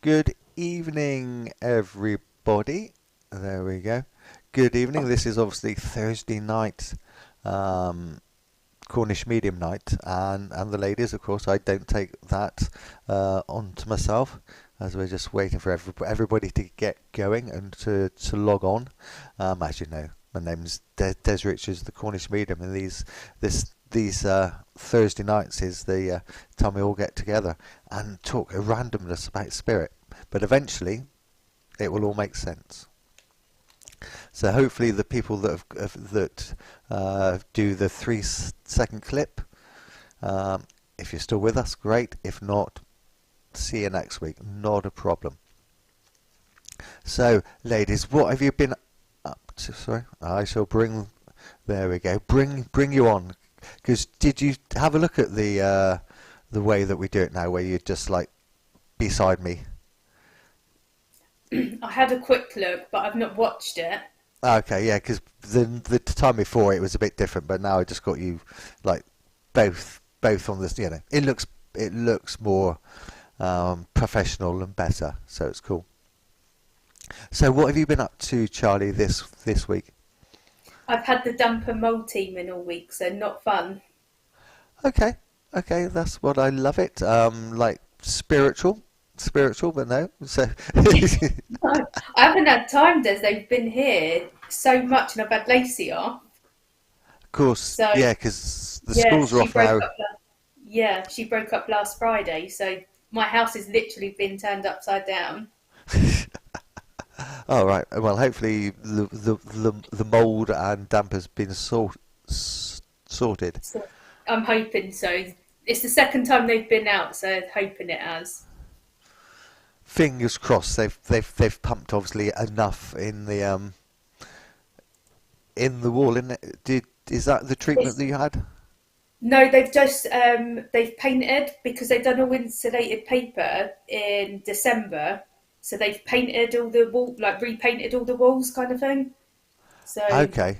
Good evening, everybody. There we go. Good evening. This is obviously Thursday night, um, Cornishmedium night, and the ladies, of course, I don't take that on to myself, as we're just waiting for everybody to get going and to log on. As you know, my name's Dez Richards, the Cornishmedium, and these Thursday nights is the time we all get together and talk a randomness about spirit, but eventually it will all make sense. So hopefully the people that do the 3 second clip, if you're still with us, great. If not, see you next week. Not a problem. So, ladies, what have you been up to? Sorry, I shall bring. There we go. Bring you on. Because did you have a look at the way that we do it now, where you're just like beside me? I had a quick look, but I've not watched it. Okay, yeah, because the time before it was a bit different, but now I just got you like both on this. It looks more professional and better, so it's cool. So what have you been up to, Charlie, this week? I've had the damper mold team in all week, so not fun. Okay, okay, that's what I love it. Like spiritual, but no. So No, I haven't had time, Des. They've been here so much, and I've had Lacey off. of course, So yeah, because the yeah, schools are off now. she broke up last Friday. So my house has literally been turned upside down. All right. Well, hopefully the mold and damper's been sorted. So I'm hoping so. It's the second time they've been out, so hoping it has. Fingers crossed. They've pumped obviously enough in the wall. Is that the treatment It's that you had? No, they've just they've painted because they've done all insulated paper in December. So they've painted all the wall, like repainted all the walls, kind of thing. So Okay.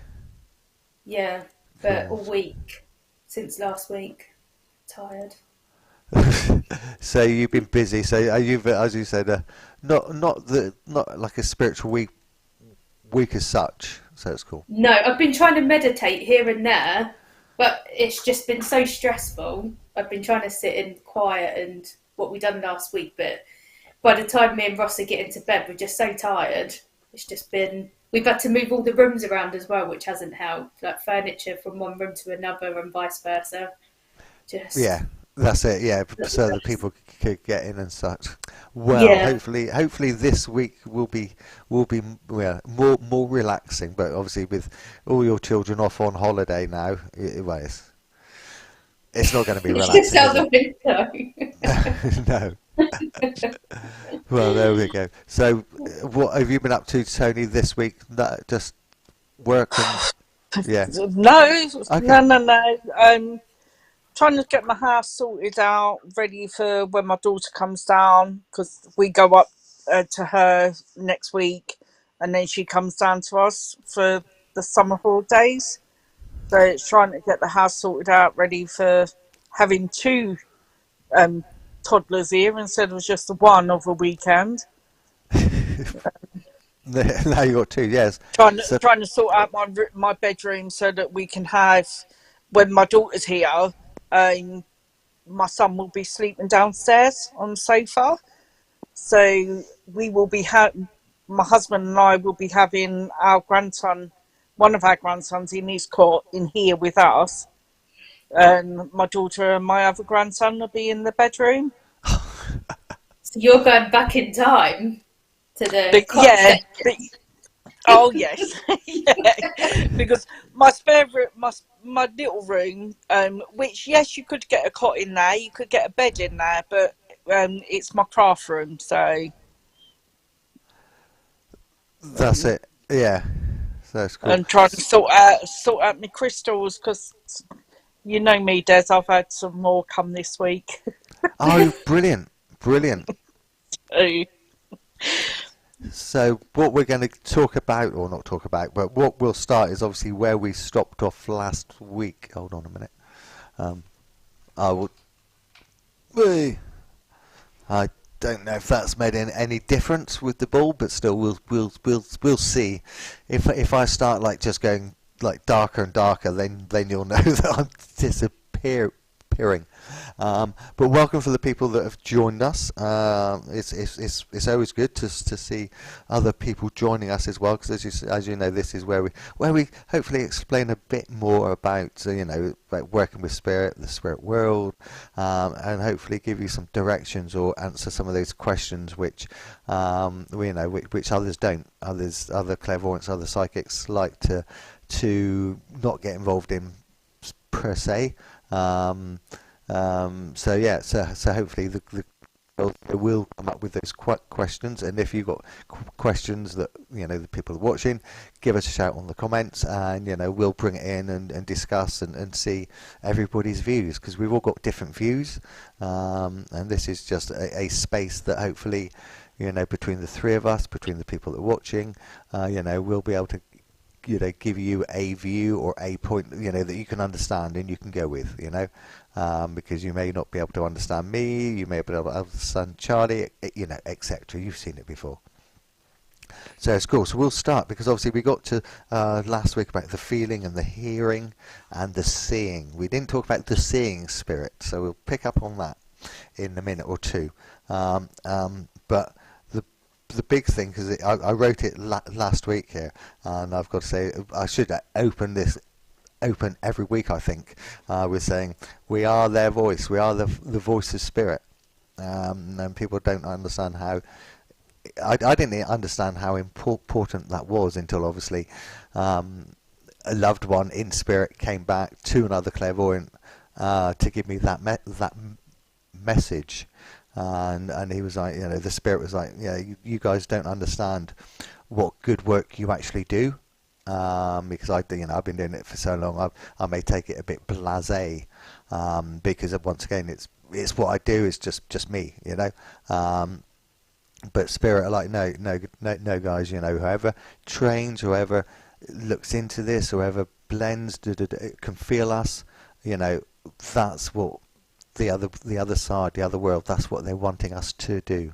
yeah, but all Cool. week since last week, tired. So you've been busy. So are you, as you said, not like a spiritual week as such. So it's cool. No, I've been trying to meditate here and there, but it's just been so stressful. I've been trying to sit in quiet and what we done last week, but by the time me and Ross are getting to bed, we're just so tired. It's just been we've had to move all the rooms around as well, which hasn't helped. Like furniture from one room to another and vice versa. Yeah, Just that's it. Yeah, so that people could get in and such. Well, yeah. hopefully this week will be well, more relaxing. But obviously, with all your children off on holiday now, well, it's not going to be It's just relaxing, is out it? the window. No. Well, there we go. So, what have you been up to, Tony, this week? That just work and yeah. No, Okay. no. Trying to get my house sorted out, ready for when my daughter comes down, because we go up to her next week, and then she comes down to us for the summer holidays. So it's trying to get the house sorted out, ready for having two um, toddlers here instead of just the one of a weekend. Now you got two. Yes. So Trying to sort out my bedroom so that we can have when my daughter's here. Um, my son will be sleeping downstairs on the sofa. So we will be my husband and I will be having our grandson, one of our grandsons, in his cot in here with us, and my daughter and my other grandson will be in the bedroom. So you're going back in time to the But cot yeah, section. but oh yes, yeah, because my spare room, my little room, which yes, you could get a cot in there, you could get a bed in there, but it's my craft room, so that's um, it. Yeah. So that's cool. and trying to sort out my crystals because you know me, Des. I've had some more come this week. Oh, brilliant, brilliant. So, So what we're going to talk about, or not talk about, but what we'll start is obviously where we stopped off last week. Hold on a minute. Um, I will. Whee! I don't know if that's made any difference with the ball, but still, we'll see. If I start like just going like darker and darker, then you'll know that I'm disappearing. But welcome for the people that have joined us. It's always good to see other people joining us as well, because as you know, this is where we hopefully explain a bit more about about working with spirit, the spirit world, and hopefully give you some directions or answer some of those questions which which others don't. Other clairvoyants, other psychics like to not get involved in per se. So hopefully the will come up with those questions, and if you've got questions that the people are watching, give us a shout on the comments, and we'll bring it in and discuss and see everybody's views, because we've all got different views, and this is just a space that hopefully between the three of us, between the people that are watching, we'll be able to give you a view or a point that you can understand and you can go with, because you may not be able to understand me, you may be able to understand Charlie, etc. You've seen it before. So it's cool. So we'll start, because obviously we got to last week about the feeling and the hearing and the seeing. We didn't talk about the seeing spirit, so we'll pick up on that in a minute or two. But the big thing, because I wrote it last week here, and I've got to say I should open every week, I think, with saying we are their voice, we are the voice of spirit, and people don't understand how. I didn't understand how important that was until obviously a loved one in spirit came back to another clairvoyant to give me that message. And he was like, the spirit was like, you guys don't understand what good work you actually do, because I've been doing it for so long. I may take it a bit blasé, because once again, it's what I do. It's just me, But spirit are like, no, guys. Whoever trains, whoever looks into this, whoever blends, can feel us. That's what. The other side, the other world, that's what they're wanting us to do.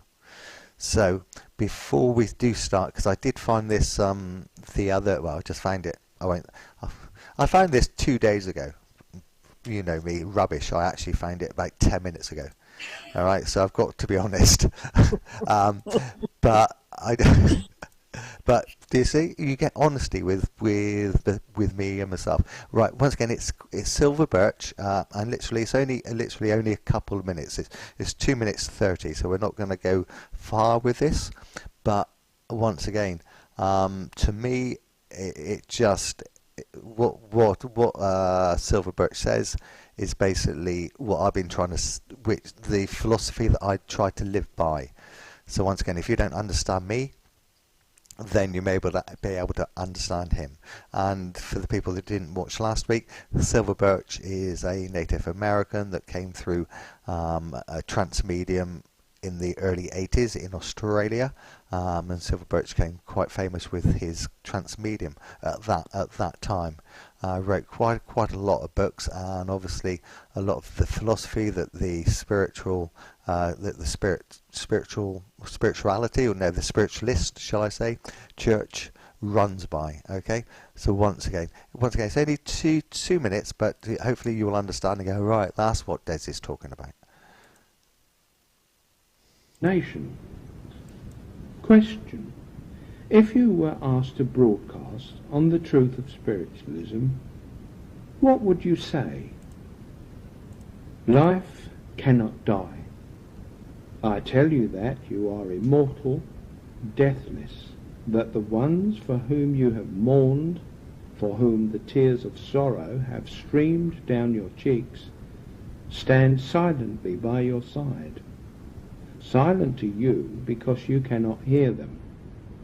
So before we do start, because I did find this I just found it. I found this 2 days ago. You know me, rubbish. I actually found it about 10 minutes ago. All right, so I've got to be honest. But I don't. But do you see? You get honesty with me and myself. Right. Once again, it's silver birch, and literally it's only a couple of minutes. It's 2 minutes 30. So we're not going to go far with this. But once again, to me, it just what silver birch says is basically what I've been trying to, which the philosophy that I try to live by. So once again, if you don't understand me, then you may be able to understand him. And for the people that didn't watch last week, the silver birch is a Native American that came through a trance medium in the early 80s in Australia, and silver birch became quite famous with his trance medium at that time. Wrote quite a lot of books, and obviously a lot of the philosophy that the spirituality, or no, the spiritualist, shall I say, church runs by. Okay, so once again, it's only two minutes, but hopefully you will understand and go, right, that's what Dez is talking about. Nation. Question. If you were asked to broadcast on the truth of spiritualism, what would you say? Life cannot die. I tell you that you are immortal, deathless, that the ones for whom you have mourned, for whom the tears of sorrow have streamed down your cheeks, stand silently by your side. Silent to you because you cannot hear them,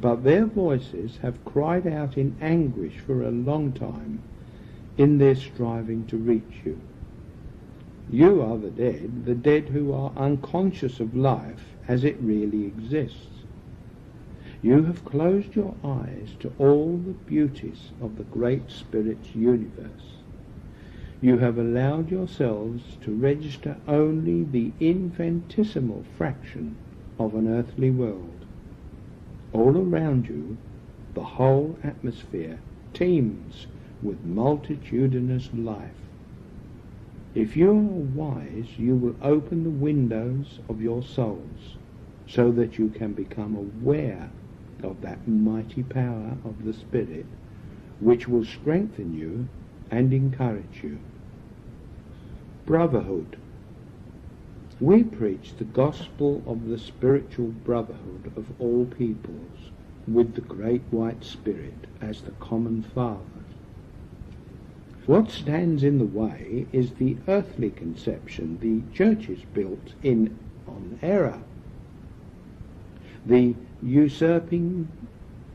but their voices have cried out in anguish for a long time in their striving to reach you. You are the dead who are unconscious of life as it really exists. You have closed your eyes to all the beauties of the Great Spirit's universe. You have allowed yourselves to register only the infinitesimal fraction of an earthly world. All around you, the whole atmosphere teems with multitudinous life. If you are wise, you will open the windows of your souls so that you can become aware of that mighty power of the Spirit, which will strengthen you and encourage you. Brotherhood. We preach the gospel of the spiritual brotherhood of all peoples, with the great white Spirit as the common Father. What stands in the way is the earthly conception the church is built in on error, the usurping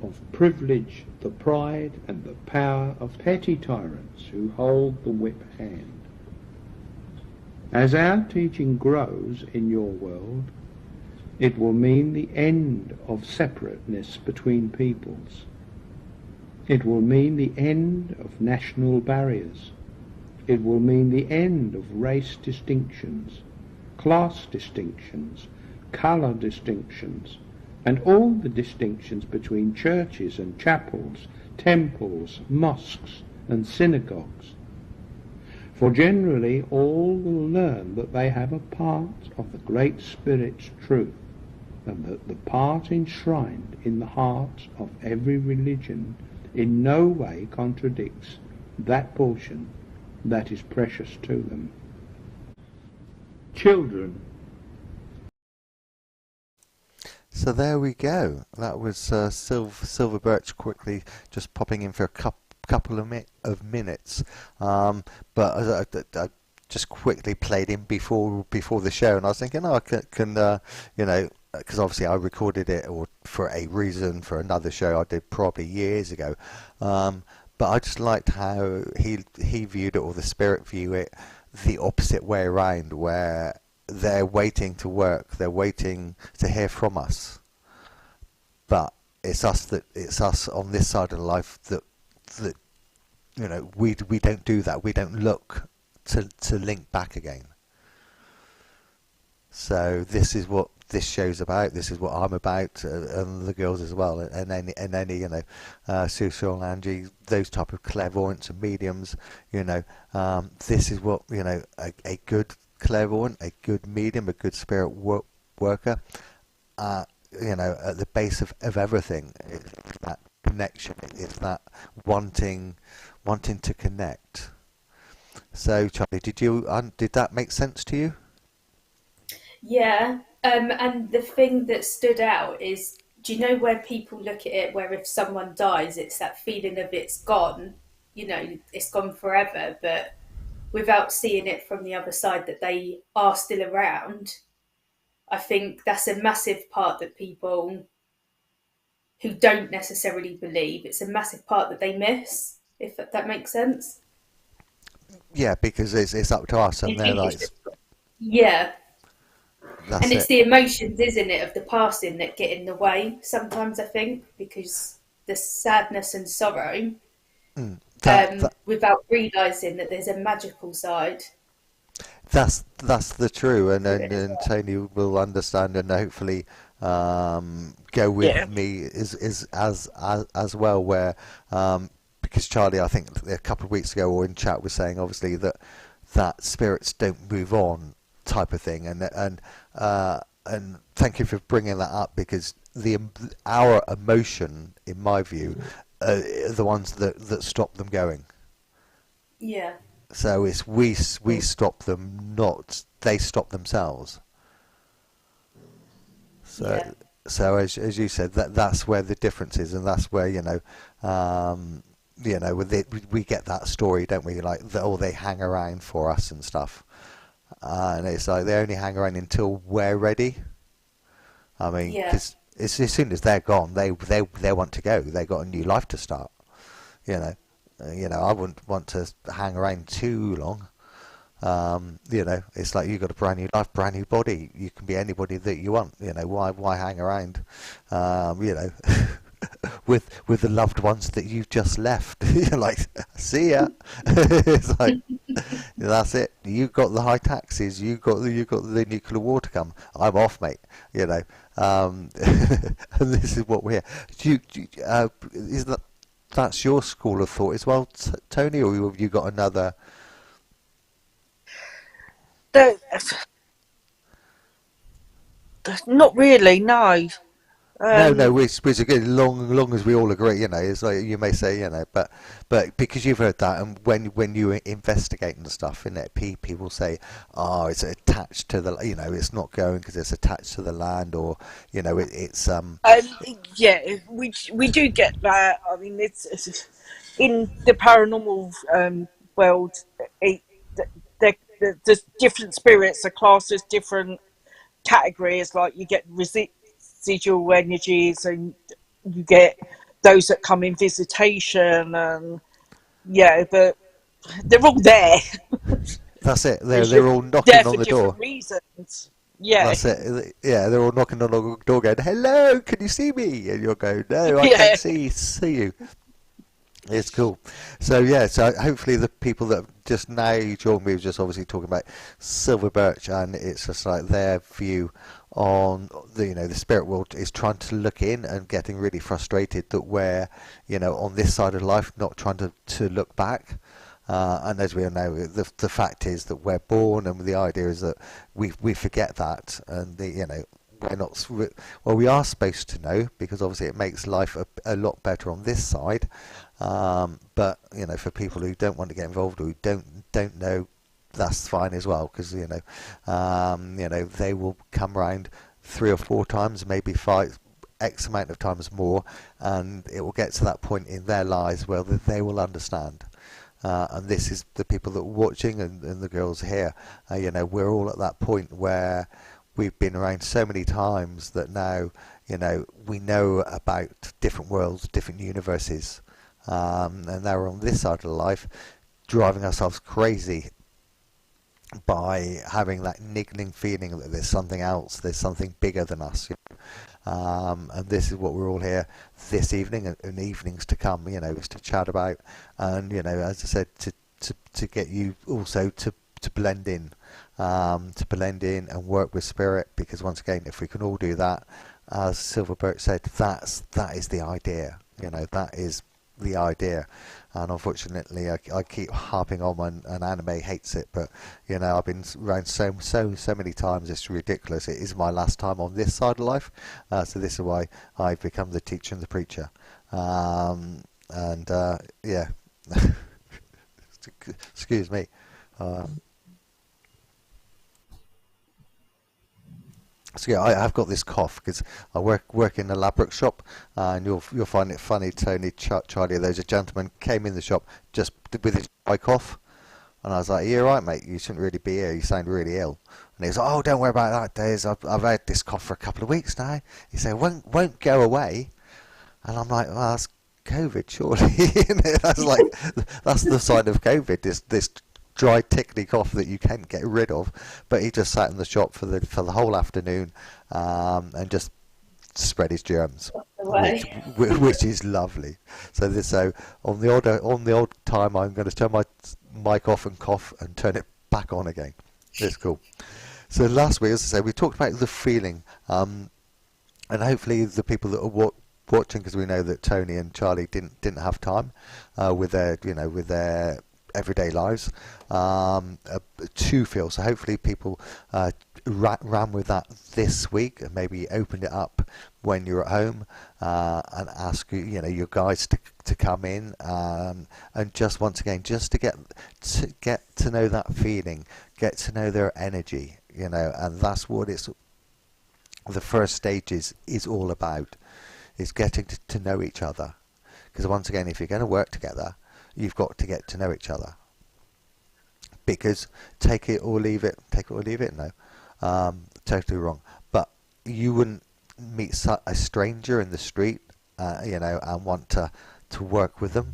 of privilege, the pride and the power of petty tyrants who hold the whip hand. As our teaching grows in your world, it will mean the end of separateness between peoples. It will mean the end of national barriers. It will mean the end of race distinctions, class distinctions, colour distinctions, and all the distinctions between churches and chapels, temples, mosques and synagogues. For generally all will learn that they have a part of the Great Spirit's truth, and that the part enshrined in the heart of every religion in no way contradicts that portion that is precious to them. Children. So there we go. That was Silver Birch quickly just popping in for a couple of minutes. But I just quickly played in before the show, and I was thinking, oh, I can you know, because obviously I recorded it or for a reason for another show I did probably years ago. But I just liked how he viewed it, or the Spirit view it, the opposite way around, where they're waiting to work, they're waiting to hear from us, but it's us on this side of life that you know, we don't do that. We don't look to link back again. So this is what this show's about. This is what I'm about, and the girls as well, and any you know, Susan and Angie, those type of clairvoyants and mediums. You know, this is what, you know, a good clairvoyant, a good medium, a good spirit worker. You know, at the base of everything, it's that connection. It's that wanting to connect. So, Charlie, did that make sense to you? Yeah, and the thing that stood out is, do you know where people look at it, where if someone dies, it's that feeling of it's gone, you know, it's gone forever, but without seeing it from the other side that they are still around. I think that's a massive part that people who don't necessarily believe, it's a massive part that they miss, if that makes sense. Yeah, because it's up to us, and they're like, yeah. that's And it's it. the emotions, isn't it, of the passing that get in the way sometimes, I think, because the sadness and sorrow, That, without realising that there's a magical side that's the true, and to it as and well. Tony will understand, and hopefully go Yeah. with me is as well, where because Charlie, I think a couple of weeks ago or in chat, was saying obviously that spirits don't move on type of thing, and thank you for bringing that up, because our emotion, in my view, are the ones that stop them going. Yeah, So it's we stop them, not they stop themselves. So yeah, as you said, that's where the difference is, and that's where, with we get that story, don't we? Like they hang around for us and stuff, and it's like they only hang around until we're ready. I mean, yeah, because as soon as they're gone, they want to go. They got a new life to start. You know, I wouldn't want to hang around too long. It's like you got a brand new life, brand new body. You can be anybody that you want. Why hang around? With the loved ones that you've just left. You're like, see ya. It's like, That's it. You got the high taxes. You got the nuclear war to come. I'm off, mate. You know, and this is what we're. Is that's your school of thought as well, Tony, or have you got another? The- Not really, no. No, no, Um, we're good. Long as we all agree, you know, it's like you may say, you know, but because you've heard that, and when you investigate and stuff, in it, people say, oh, it's attached to the, you know, it's not going because it's attached to the land, or you know, it's. um, yeah, we do get that. I mean, it's in the paranormal world. It, there's different spirits are classed as different categories. Like you get residual energies, and you get those that come in visitation, and yeah, but they're all there. That's it. They're They're just all there knocking on for the door. different reasons. Yeah, That's it. Yeah, they're all knocking on the door, going, "Hello, can you see me?" And you'll go, "No, I can't yeah. see you." It's cool. So yeah, so hopefully the people that just now joined me were just obviously talking about silver birch, and it's just like their view on the, you know, the spirit world is trying to look in and getting really frustrated that we're, you know, on this side of life not trying to look back. And as we all know, the fact is that we're born, and the idea is that we forget that, and the, you know, we're not, well, we are supposed to know, because obviously it makes life a lot better on this side. But you know, for people who don't want to get involved, or who don't know, that's fine as well, because you know, they will come round 3 or 4 times, maybe 5, X amount of times more, and it will get to that point in their lives where they will understand. And this is the people that are watching, and the girls here. You know, we're all at that point where we've been around so many times that now, you know, we know about different worlds, different universes, and now we're on this side of life, driving ourselves crazy by having that niggling feeling that there's something else, there's something bigger than us. And this is what we're all here this evening, and evenings to come, you know, is to chat about, and you know, as I said, to get you also to blend in, and work with spirit, because once again, if we can all do that, as Silver Birch said, that is the idea, you know, that is the idea. And unfortunately, I keep harping on, and anime hates it, but you know, I've been around so many times, it's ridiculous. It is my last time on this side of life, so this is why I've become the teacher and the preacher. And yeah, excuse me. So yeah, I've got this cough because I work in a lab shop, and you'll find it funny, Tony, Charlie. There's a gentleman came in the shop just with his dry cough, and I was like, "You're right, mate. You shouldn't really be here. You sound really ill." And he was like, "Oh, don't worry about that, Dez. I've had this cough for a couple of weeks now." He said, "Won't go away," and I'm like, "Well, that's COVID, surely." That's the sign of COVID. This dry tickly cough that you can't get rid of. But he just sat in the shop for the whole afternoon, and just spread his germs, which Away. which is lovely. So on the odd time, I'm going to turn my mic off and cough and turn it back on again. It's cool. So last week, as I say, we talked about the feeling, and hopefully the people that are watching, because we know that Tony and Charlie didn't have time with their everyday lives, to feel. So hopefully people ran with that this week, and maybe opened it up when you're at home, and ask your guides to come in, and just once again, just to get to know that feeling, get to know their energy, and that's what it's the first stage is all about, is getting to know each other. Because once again, if you're going to work together, you've got to get to know each other. Because take it or leave it, no, totally wrong. But you wouldn't meet a stranger in the street, and want to work with them.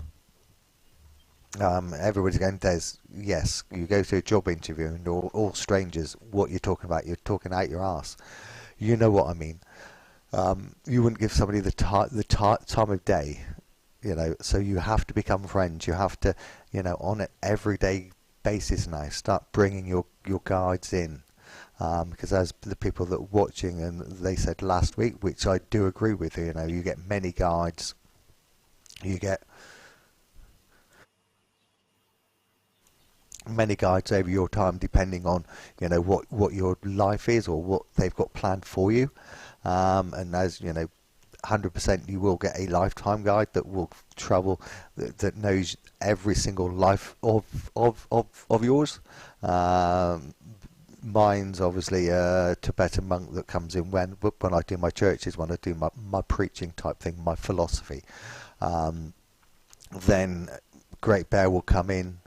Everybody's going, yes, you go to a job interview and all strangers, what you're talking about, you're talking out your arse. You know what I mean. You wouldn't give somebody the time of day, so you have to become friends. You have to, on an everyday basis now. Start bringing your guides in. Because as the people that are watching, and they said last week, which I do agree with, you get many guides, you get many guides over your time, depending on what your life is or what they've got planned for you. And as 100% you will get a lifetime guide that will travel, that knows every single life of yours. Mine's obviously a Tibetan monk that comes in when I do my churches, when I do my preaching type thing, my philosophy. Then Great Bear will come in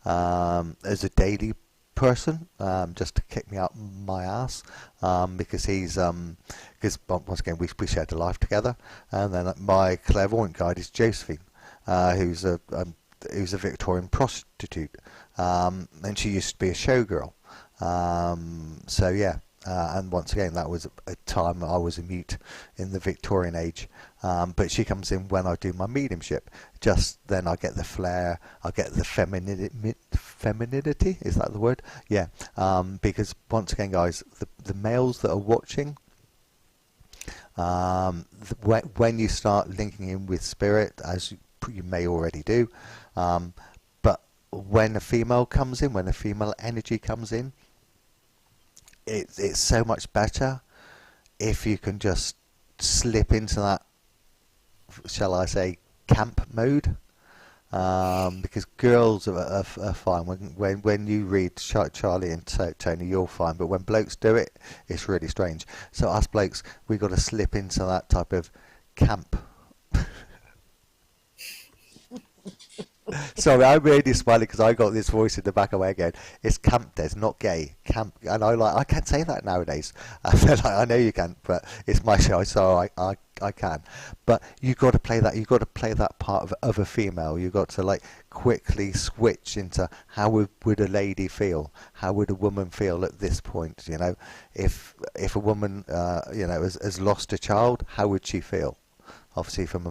as a daily person, just to kick me up my ass, because because once again we shared a life together. And then my clairvoyant guide is Josephine, who's a Victorian prostitute, and she used to be a showgirl. So yeah, and once again that was a time I was a mute in the Victorian age, but she comes in when I do my mediumship. Just then I get the flair, I get the femininity, is that the word? Yeah, because once again guys, the males that are watching, when you start linking in with spirit, as you may already do, but when a female comes in, when a female energy comes in, it's so much better if you can just slip into that, shall I say, camp mode, because girls are fine. When you read Charlie and Tony, you're fine, but when blokes do it, it's really strange. So us blokes, we got to slip into that type of camp. Sorry, I'm really smiling because I got this voice in the back of my head going, it's camp, Des, not gay. Camp, and I can't say that nowadays. I know you can't, but it's my show, so I can. But you got to play that. You got to play that part of a female. You got to quickly switch into how would a lady feel? How would a woman feel at this point? If a woman has lost a child, how would she feel? Obviously, from a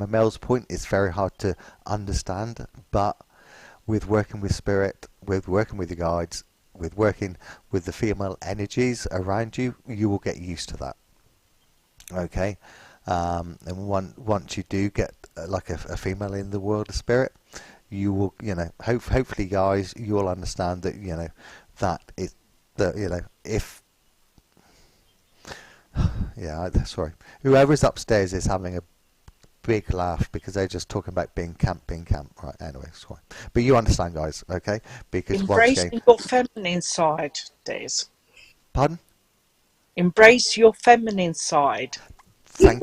male's point, it's very hard to understand. But with working with spirit, with working with the guides, with working with the female energies around you, you will get used to that. Okay, and once you do get a female in the world of spirit, you will, hopefully, guys, you will understand that if. Yeah, sorry. Whoever's upstairs is having a big laugh because they're just talking about being camp. Right, anyway, sorry. But you understand, guys, okay? Because embrace your feminine side, Des. Pardon? Embrace your feminine side. Thank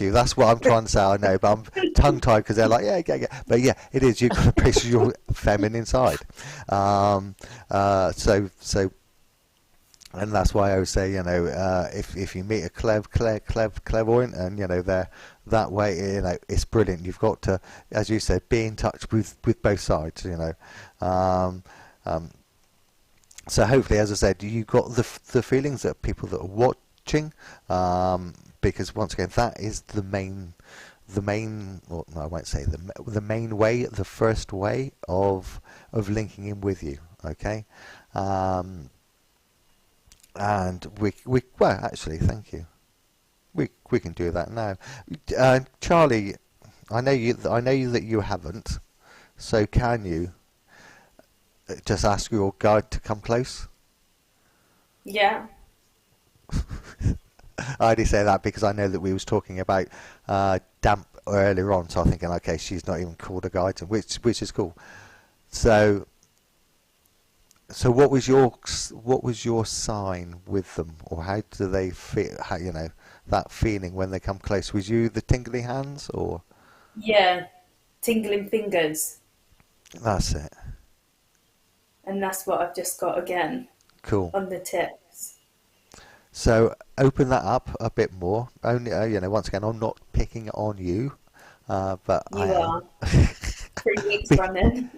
you. That's what I'm trying to say. I know, but I'm tongue-tied because they're like, yeah. But yeah, it is. You've got to embrace your feminine side. So. And that's why I would say, if you meet a clairvoyant, and they're that way, it's brilliant. You've got to, as you said, be in touch with both sides. So hopefully, as I said, you got the feelings that people that are watching, because once again, that is the main. Well, no, I won't say the main way, the first way of linking in with you. Okay. And well, actually, thank you. We can do that now. Charlie, I know that you haven't. So can you just ask your guide to come close? Yeah. I only say that because I know that we was talking about damp earlier on. So I'm thinking, okay, she's not even called a guide, which is cool. So what was your sign with them, or how do they feel? How, that feeling when they come close? Was you the tingly hands, or? Yeah, tingling fingers. That's it. And that's what I've just got again. Cool. On the tips. So open that up a bit more. Only once again, I'm not picking on you, but you are. 3 weeks running.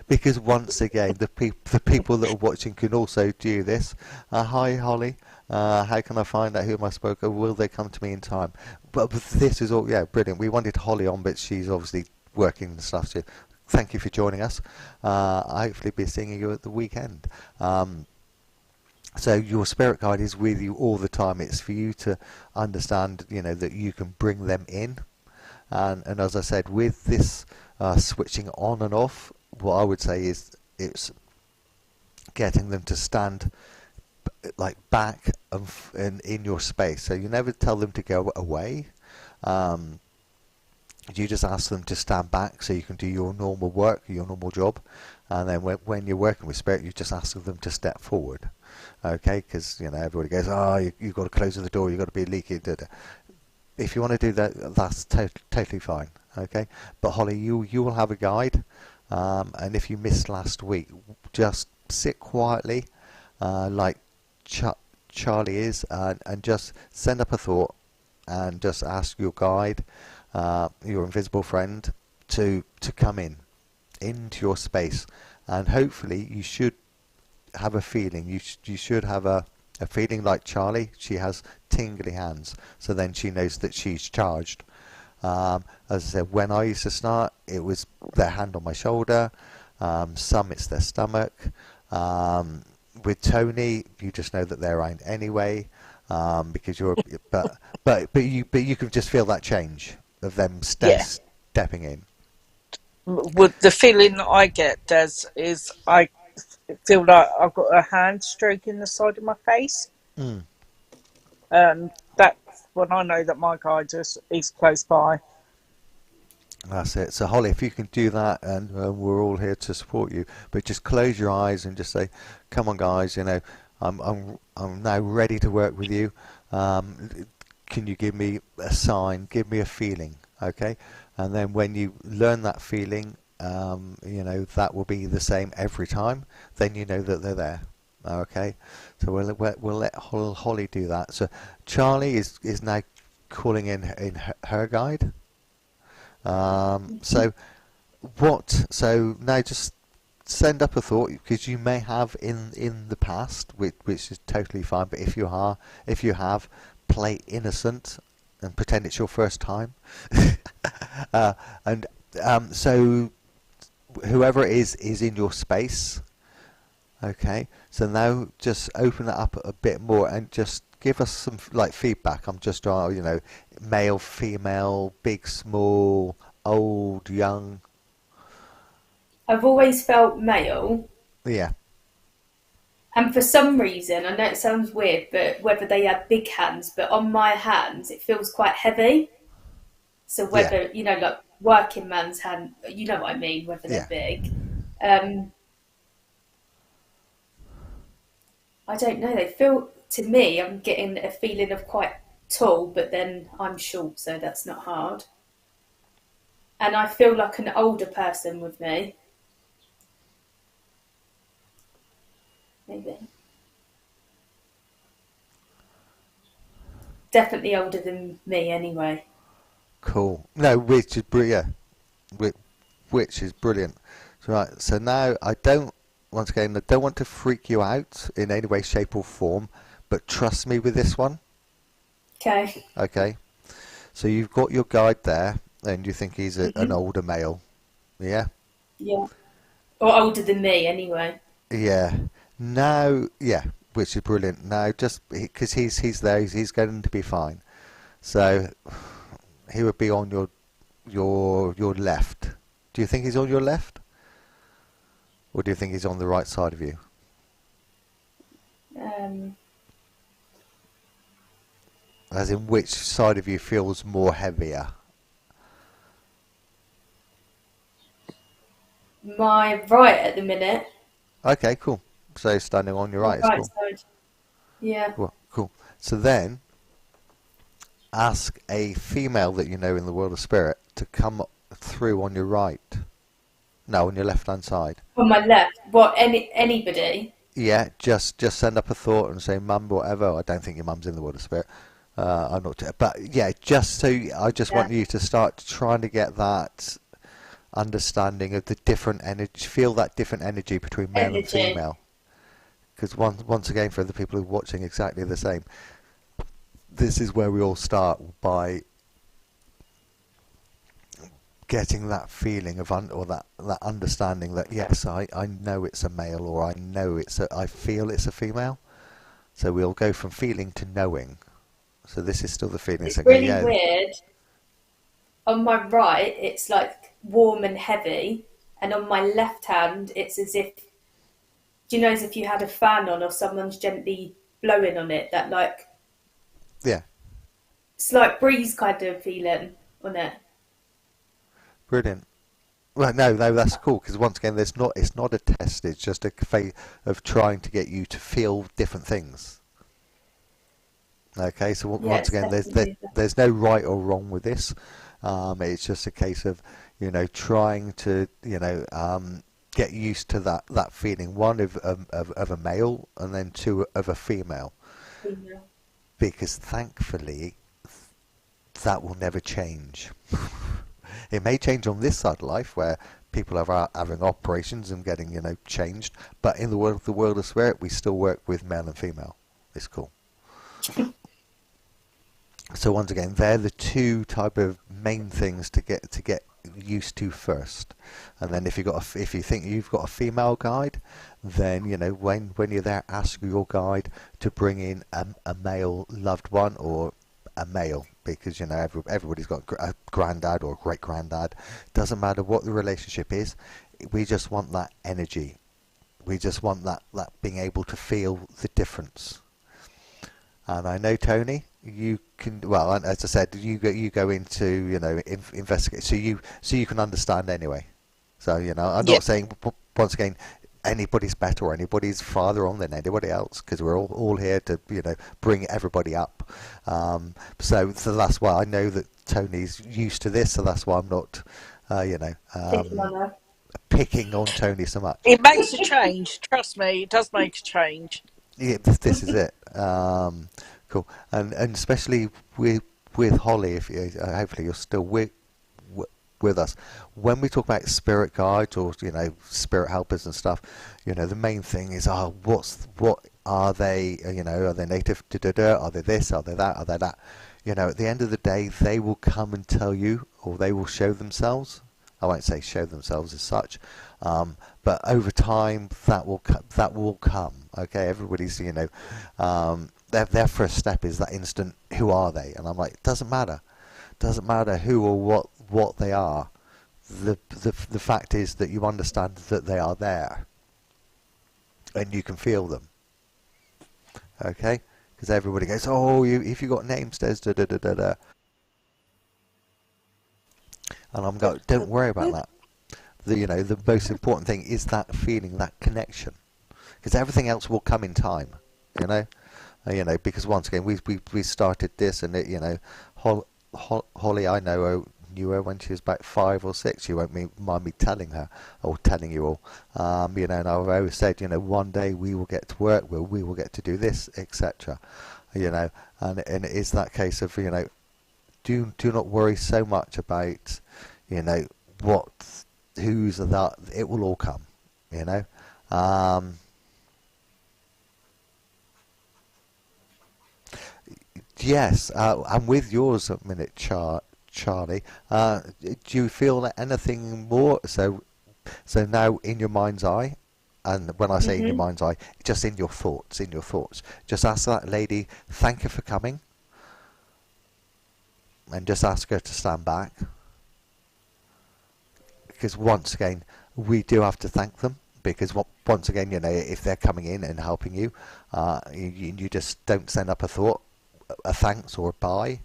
Because once again, the people that are watching can also do this. Hi, Holly. How can I find out who am I spoke of? Will they come to me in time? But this is all, brilliant. We wanted Holly on, but she's obviously working and stuff. So thank you for joining us. I hopefully be seeing you at the weekend. So your spirit guide is with you all the time. It's for you to understand, that you can bring them in. And as I said, with this switching on and off, what I would say is it's getting them to stand like back and in your space. So you never tell them to go away. You just ask them to stand back so you can do your normal work, your normal job. And then when you're working with spirit, you just ask them to step forward. Okay, because everybody goes, you've got to close the door, you've got to be leaky. If you want to do that, that's totally fine. Okay, but Holly, you will have a guide, and if you missed last week, just sit quietly, like Charlie is, and just send up a thought, and just ask your guide, your invisible friend, to come into your space, and hopefully you should have a feeling. You should have a feeling like Charlie. She has tingly hands, so then she knows that she's charged. As I said, when I used to start, it was their hand on my shoulder. Some it's their stomach. With Tony, you just know that they're around anyway, because you're. But you can just feel that change of them stepping in. With the feeling that I get, Des, is I feel like I've got a hand stroking the side of my face. That's when I know that my guide is close by. That's it. So Holly, if you can do that, and we're all here to support you, but just close your eyes and just say, "Come on, guys. I'm now ready to work with you. Can you give me a sign? Give me a feeling, okay?" And then when you learn that feeling, that will be the same every time. Then you know that they're there. Okay, so we'll let Holly do that. So Charlie is now calling in her guide. So now just send up a thought, because you may have in the past, which is totally fine. But if you have, play innocent and pretend it's your first time. So whoever it is in your space. Okay, so now just open it up a bit more and just give us some feedback. I'm just male, female, big, small, old, young. I've always felt male. Yeah. And for some reason, I know it sounds weird, but whether they had big hands, but on my hands it feels quite heavy. So whether like working man's hand, you know what I mean, whether they're big. I don't know. They feel, to me, I'm getting a feeling of quite tall, but then I'm short, so that's not hard. And I feel like an older person with me. Maybe. Definitely older than me, anyway. Cool. No, which is brilliant. Which is brilliant. Right. So now once again, I don't want to freak you out in any way, shape or form, but trust me with this one. Okay. Okay. So you've got your guide there, and you think he's an older male. Yeah? Yeah. Or older than me, anyway. Yeah. Now, which is brilliant. Now, just because he's there, he's going to be fine. So he would be on your left. Do you think he's on your left? Or do you think he's on the right side of you? As in, which side of you feels more heavier? My right at the minute. Okay, cool. So standing on your right is cool. Side. Yeah. Well, cool. So then, ask a female that you know in the world of spirit to come through on your right. No, on your left-hand side. On my left. What? Anybody? Yeah, just send up a thought and say, "Mum," whatever. I don't think your mum's in the world of spirit. I'm not, but yeah, I just want you to start trying to get that understanding of the different energy. Feel that different energy between male and female. Because once again, for the people who are watching, exactly the same. This is where we all start by getting that feeling of or that understanding that yes, I know it's a male, or I feel it's a female. So we'll go from feeling to knowing. So this is still the feeling. It's So go, really yeah, weird. On my right, it's like warm and heavy, and on my left hand, it's as if, do you know, as if you had a fan on or someone's gently blowing on it. That like yeah, slight breeze kind of feeling on it. brilliant. Well, no, that's cool because once again, it's not a test. It's just a phase of trying to get you to feel different things. Okay, so Yeah, once it's again, definitely. there's no right or wrong with this. It's just a case of trying to get used to that feeling. One of a male, and then two of a female. Female. Because thankfully, that will never change. It may change on this side of life where people are having operations and getting changed, but in the world of spirit, we still work with male and female. It's cool. So once again, they're the two type of main things to get used to first, and then if you think you've got a female guide, then when you're there, ask your guide to bring in a male loved one or a male, because everybody's got a granddad or a great granddad. Doesn't matter what the relationship is. We just want that energy. We just want that being able to feel the difference. And I know, Tony, you can. Well, as I said, you go into investigate, so you can understand anyway. So I'm Yeah. not saying once again anybody's better or anybody's farther on than anybody else, because we're all here to bring everybody up. So that's why I know that Tony's used to this, so that's why I'm not Thinking on her. picking on Tony so much. It makes a change. Trust me, it does make a change. Yeah, this is it. Cool, and especially with Holly, if hopefully you're still with us. When we talk about spirit guides or spirit helpers and stuff, the main thing is what are they? Are they native? Are they this? Are they that? Are they that? At the end of the day, they will come and tell you, or they will show themselves. I won't say show themselves as such, but over time that will come. Okay, everybody's their first step is that instant. Who are they? And I'm like, it doesn't matter who or what they are. The fact is that you understand that they are there, and you can feel them. Okay, because everybody goes, oh, if you got names, there's da da da da da. And I'm going, don't worry about that. The most important thing is that feeling, that connection, because everything else will come in time. Because once again we started this, and Holly, I knew her when she was about 5 or 6. You won't mind me telling her or telling you all. And I've always said, one day we will get to work, we will get to do this, etc. And it is that case of do not worry so much about who's that. It will all come. Yes, and with yours a minute, Charlie. Do you feel anything more? So now in your mind's eye, and when I say in your mind's eye, just in your thoughts, just ask that lady, thank her for coming, and just ask her to stand back. Because once again, we do have to thank them, because once again, if they're coming in and helping you, you just don't send up a thanks or a bye.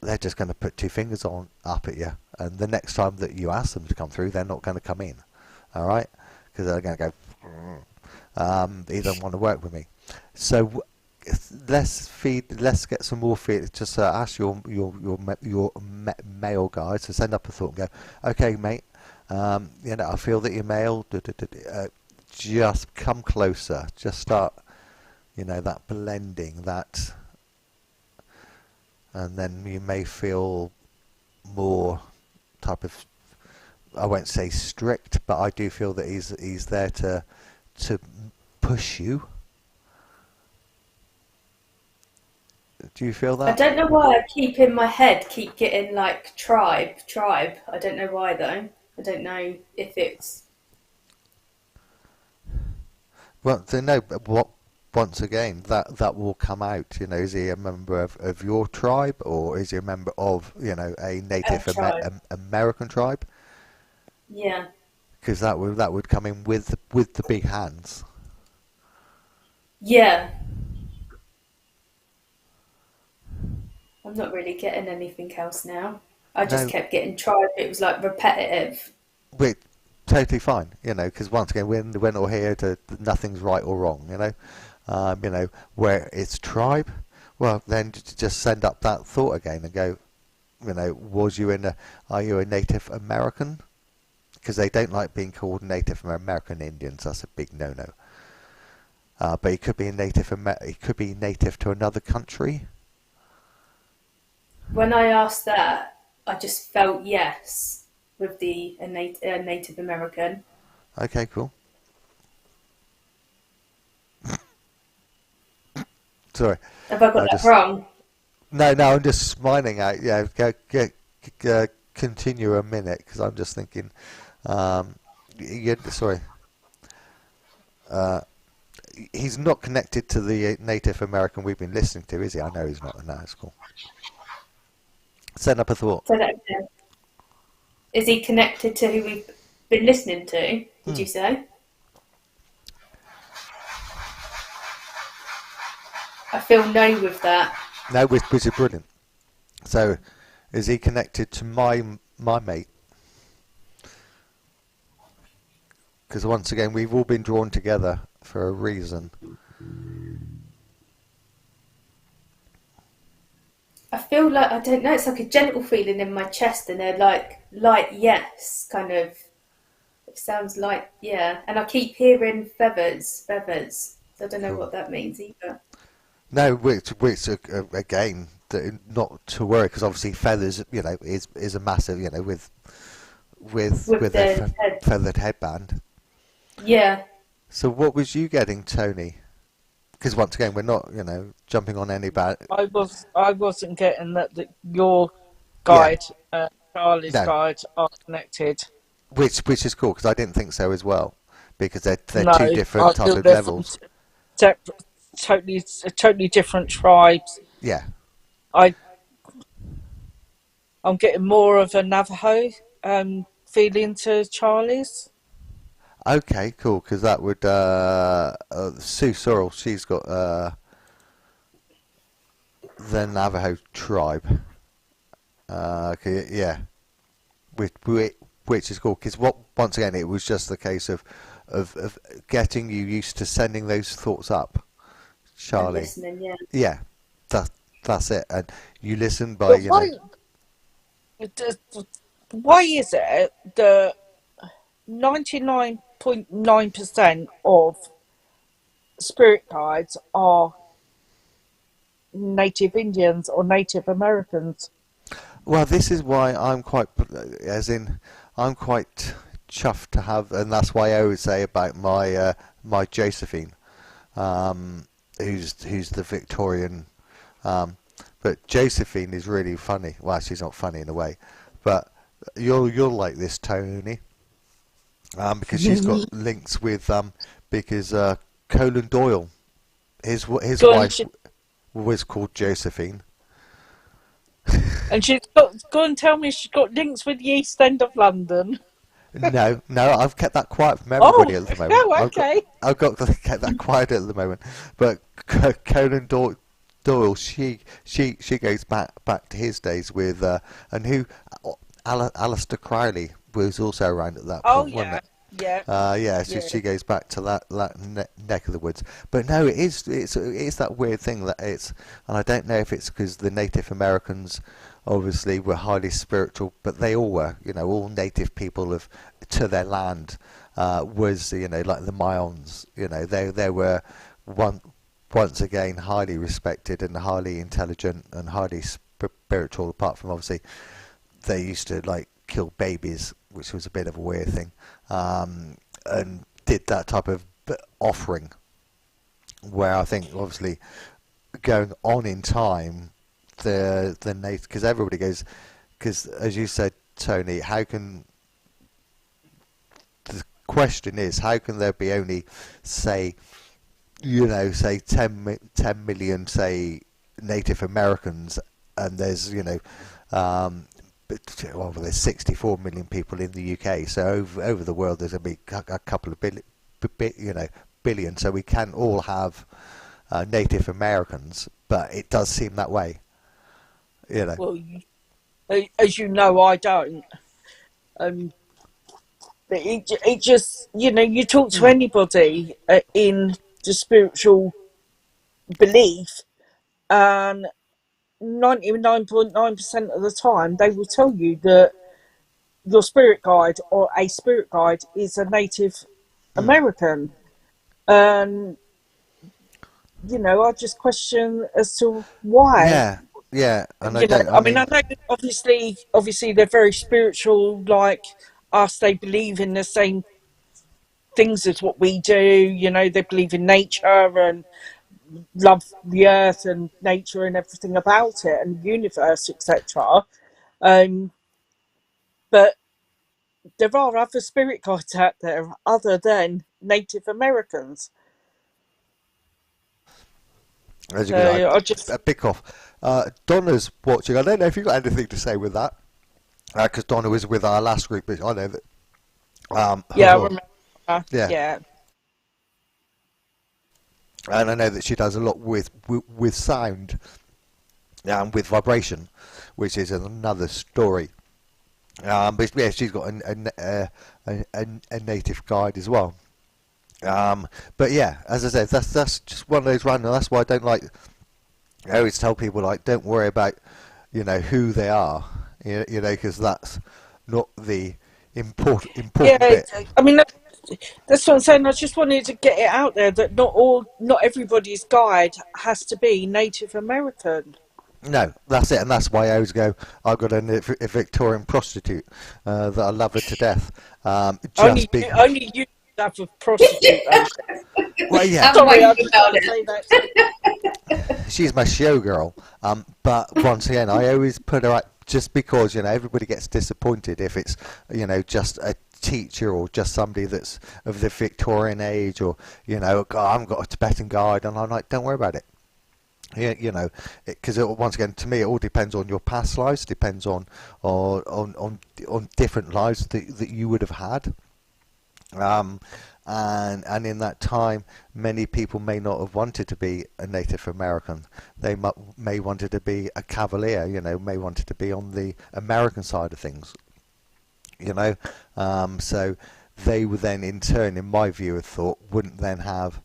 They're just going to put 2 fingers up at you, and the next time that you ask them to come through, they're not going to come in. All right, because they're going to go. They don't want to work with me. So let's get some more feed. Just ask your male guy to send up a thought and go, okay, mate. I feel that you're male. Just come closer. Just start. That blending that. And then you may feel more type of, I won't say strict, but I do feel that he's there to push you. Do you feel I that? don't know why I keep in my head, keep getting like tribe. I don't know why though. I don't know if it's. Well, so no, but what? Once again, that will come out. Is he a member of your tribe, or is he a member of a Native Tribe. American tribe? Yeah. Because that would come in with the big hands. Yeah. I'm not really getting anything else now. I just No, kept getting tribe. It was like repetitive. we're totally fine. Because once again, we're not here to nothing's right or wrong. Where it's tribe, well then just send up that thought again and go. Are you a Native American? Because they don't like being called Native American Indians. That's a big no-no. But he could be he could be native to another country. When I asked that, I just felt yes with the Native American. Okay, cool. Sorry, Have I got I that just wrong? no. I'm just smiling at continue a minute because I'm just thinking. Sorry. Uh, he's not connected to the Native American we've been listening to, is he? I know he's not. No, it's cool. Send up a thought. So that, is he connected to who we've been listening to? Did you say? I feel no with that. No, which is brilliant. So, is he connected to my mate? Because once again, we've all been drawn together for a reason. I feel like, I don't know, it's like a gentle feeling in my chest and a like light yes, kind of. It sounds like, yeah. And I keep hearing feathers. So I don't know Cool. what that means either. No, which again, not to worry, because obviously feathers, is a massive, With with a the head. feathered headband. Yeah. So what was you getting, Tony? Because once again, we're not, jumping on any bad. I wasn't getting that your Yeah, guide, Charlie's no, guide, are connected. which is cool because I didn't think so as well, because they're No, two I different type feel of they're from levels. totally different tribes. Yeah. I I'm getting more of a Navajo feeling to Charlie's. Okay, cool. Because that would Sue Sorrell. She's got the Navajo tribe. Okay, yeah, which is cool. Because once again, it was just the case of getting you used to sending those thoughts up, And Charlie. listening, yeah. Yeah, that's it. And you listen by But why is it that 99.9% of spirit guides are Native Indians or Native Americans? Well, this is why I'm quite chuffed to have, and that's why I always say about my Josephine, who's the Victorian, but Josephine is really funny. Well, she's not funny in a way, but you'll like this, Tony, because she's got links with because Conan Doyle, his Go on, wife was called Josephine. and she's got go and tell me she's got links with the East End of London. No, I've kept that quiet from Oh, everybody at the moment. oh, okay. I've got to keep that quiet at the moment. But Conan Doyle, she goes back to his days with and who Alistair Crowley was also around at that Oh point, wasn't yeah, it? yeah, Yeah, so yeah. she goes back to that neck of the woods. But no, it's that weird thing that and I don't know if it's because the Native Americans obviously were highly spiritual, but they all were, all native people to their land was, like the Mayans, they were once again highly respected and highly intelligent and highly spiritual. Apart from obviously they used to like kill babies, which was a bit of a weird thing, and did that type of offering, where I think obviously going on in time, the native, because everybody goes, because as you said, Tony, how can the question is how can there be only say say 10 million say Native Americans, and there's well, there's 64 million people in the UK, so over the world there's going to be a couple of billion, so we can all have Native Americans, but it does seem that way, Well, as you know, I don't. But it just, you talk to anybody in the spiritual belief, and 99.9% of the time they will tell you that your spirit guide or a spirit guide is a Native American. And, I just question as to why. Yeah, and I know that obviously they're very spiritual like us. They believe in the same things as what we do. They believe in nature and love the earth and nature and everything about it and the universe, etc. But there are other spirit guides out there other than Native Americans. as you So go, I just a pick off. Donna's watching. I don't know if you've got anything to say with that, because Donna was with our last group, but I know that. I remember. Yeah. And I know that she does a lot with sound and with vibration, which is another story. But yeah, she's got a native guide as well. But yeah, as I said, that's just one of those random. That's why I don't like. I always tell people don't worry about who they are, because that's not the important bit. I mean that's what I'm saying. I just wanted to get it out there that not everybody's guide has to be Native American. No, that's it, and that's why I always go. I've got a Victorian prostitute that I love her to death. Only you have a prostitute. Well, yeah. Sorry, I just want to say that. She's my showgirl. But once again, I always put her out just because everybody gets disappointed if it's just a teacher or just somebody that's of the Victorian age, or God, I haven't got a Tibetan guide, and I'm like, don't worry about it. Yeah, because once again, to me, it all depends on your past lives, depends on different lives that you would have had. And in that time, many people may not have wanted to be a Native American. They may wanted to be a Cavalier, may wanted to be on the American side of things, So they would then, in turn, in my view of thought, wouldn't then have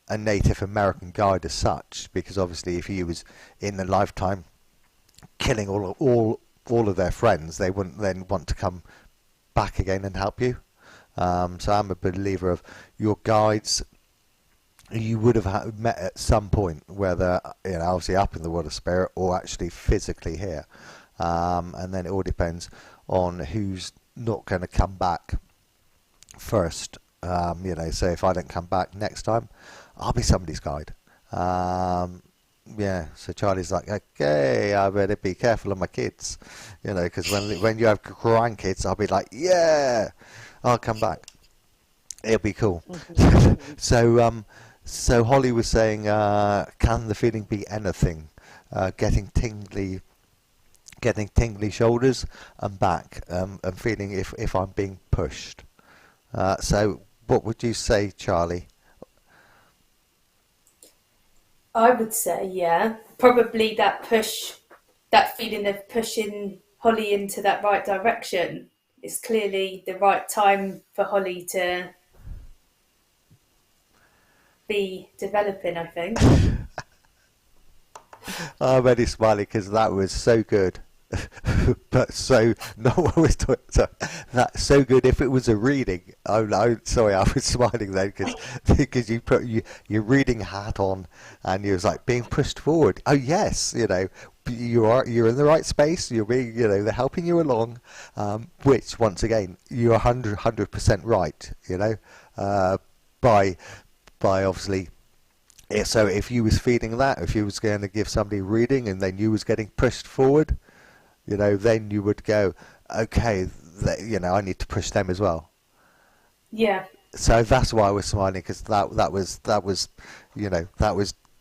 a Native American guide as such, because obviously, if he was in the lifetime killing all of their friends, they wouldn't then want to come back again and help you. So I'm a believer of your guides. You would have met at some point, whether obviously up in the world of spirit or actually physically here, and then it all depends on who's not going to come back first. So if I don't come back next time, I'll be somebody's guide. Yeah, so Charlie's like, okay, I better be careful of my kids, because when you have grandkids, I'll be like, yeah, I'll come back. It'll be cool. So Holly was saying, can the feeling be anything? Getting tingly shoulders and back, and feeling if I'm being pushed. So what would you say, Charlie? I would say, yeah, probably that feeling of pushing Holly into that right direction is clearly the right time for Holly to be developing, I think. I'm only smiling because that was so good. But so not what we're talking. So that's so good. If it was a reading, I'm sorry, I was smiling then because you put your reading hat on and you was like being pushed forward. Oh yes, you're in the right space. You're being they're helping you along, which once again you're 100% right. By obviously So if you was feeling that, if you was going to give somebody a reading and then you was getting pushed forward, then you would go, okay, I need to push them as well. Yeah. So that's why I was smiling, because that was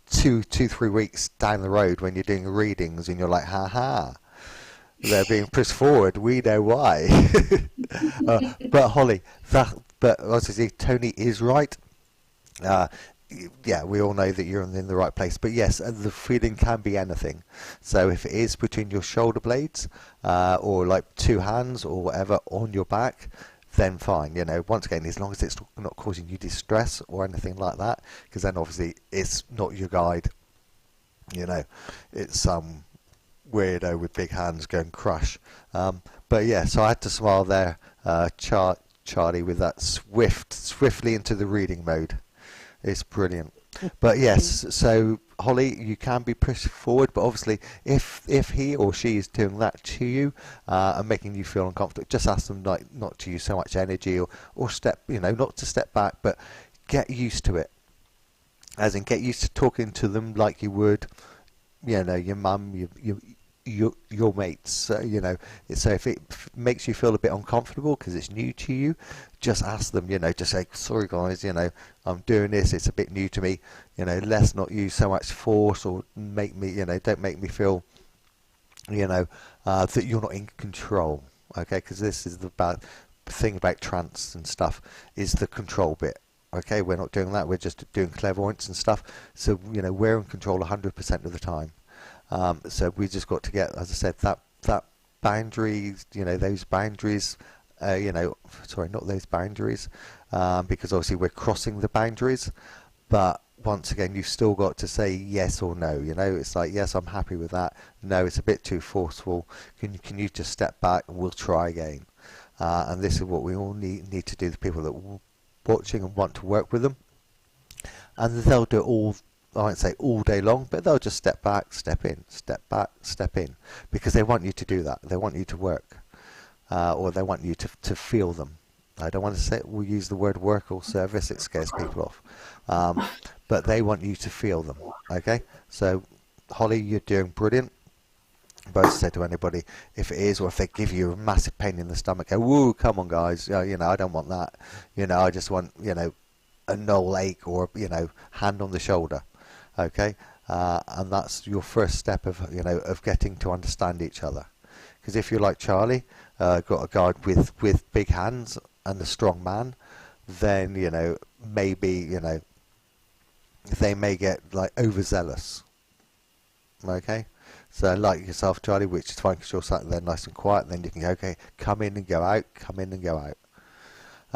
3 weeks down the road when you're doing readings and you're like, ha ha, they're being pushed forward. We know why. But Holly, but obviously Tony is right. Uh, yeah, we all know that you're in the right place. But yes, the feeling can be anything. So if it is between your shoulder blades, or like two hands or whatever on your back, then fine. Once again, as long as it's not causing you distress or anything like that, because then obviously it's not your guide. It's some weirdo with big hands going crush. But yeah, so I had to smile there, Charlie, with that swiftly into the reading mode. It's brilliant. But yes, so Holly, you can be pushed forward, but obviously if he or she is doing that to you, and making you feel uncomfortable, just ask them not to use so much energy, or step, not to step back, but get used to it. As in, get used to talking to them like you would, your mum, your mates. So if it makes you feel a bit uncomfortable because it's new to you, just ask them. Just say, sorry guys, I'm doing this. It's a bit new to me. Let's not use so much force, or make me, don't make me feel, that you're not in control. Okay, because this is the bad thing about trance and stuff, is the control bit. Okay, we're not doing that. We're just doing clairvoyance and stuff. So we're in control 100% of the time. So we just got to get, as I said, that boundaries, those boundaries, sorry, not those boundaries, because obviously we're crossing the boundaries. But once again, you've still got to say yes or no. It's like, yes, I'm happy with that. No, it's a bit too forceful. Can you just step back and we'll try again? And this is what we all need to do. The people that are watching and want to work with them, and they'll do it all. I won't say all day long, but they'll just step back, step in, step back, step in, because they want you to do that. They want you to work, or they want you to feel them. I don't want to say we'll use the word work or service; it scares people off. But they want you to feel them. Okay, so Holly, you're doing brilliant. But as I said to anybody, if it is, or if they give you a massive pain in the stomach, go, woo, come on, guys. I don't want that. I just want, a null ache, or, hand on the shoulder. Okay? And that's your first step of getting to understand each other. Because if you're like Charlie, got a guard with big hands and a strong man, then, maybe, they may get, like, overzealous. Okay? So like yourself, Charlie, which is fine because you're sat there nice and quiet, and then you can go, okay, come in and go out, come in and go out.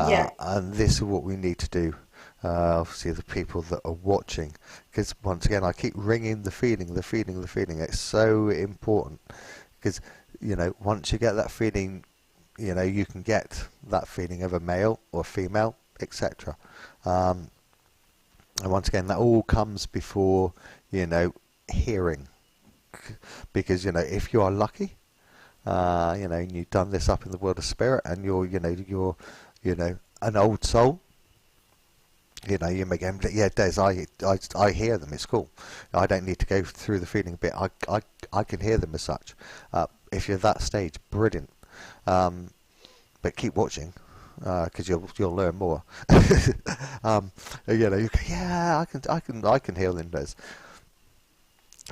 Yeah. And this is what we need to do. Obviously, the people that are watching, because once again, I keep ringing the feeling, the feeling, the feeling. It's so important because, once you get that feeling, you can get that feeling of a male or female, etc. And once again, that all comes before, hearing. Because if you are lucky, and you've done this up in the world of spirit, and you're an old soul, you may go, yeah, Des, I hear them. It's cool. I don't need to go through the feeling bit. I can hear them as such. If you're that stage, brilliant. But keep watching, because you'll learn more. You go, yeah, I can hear them, Des.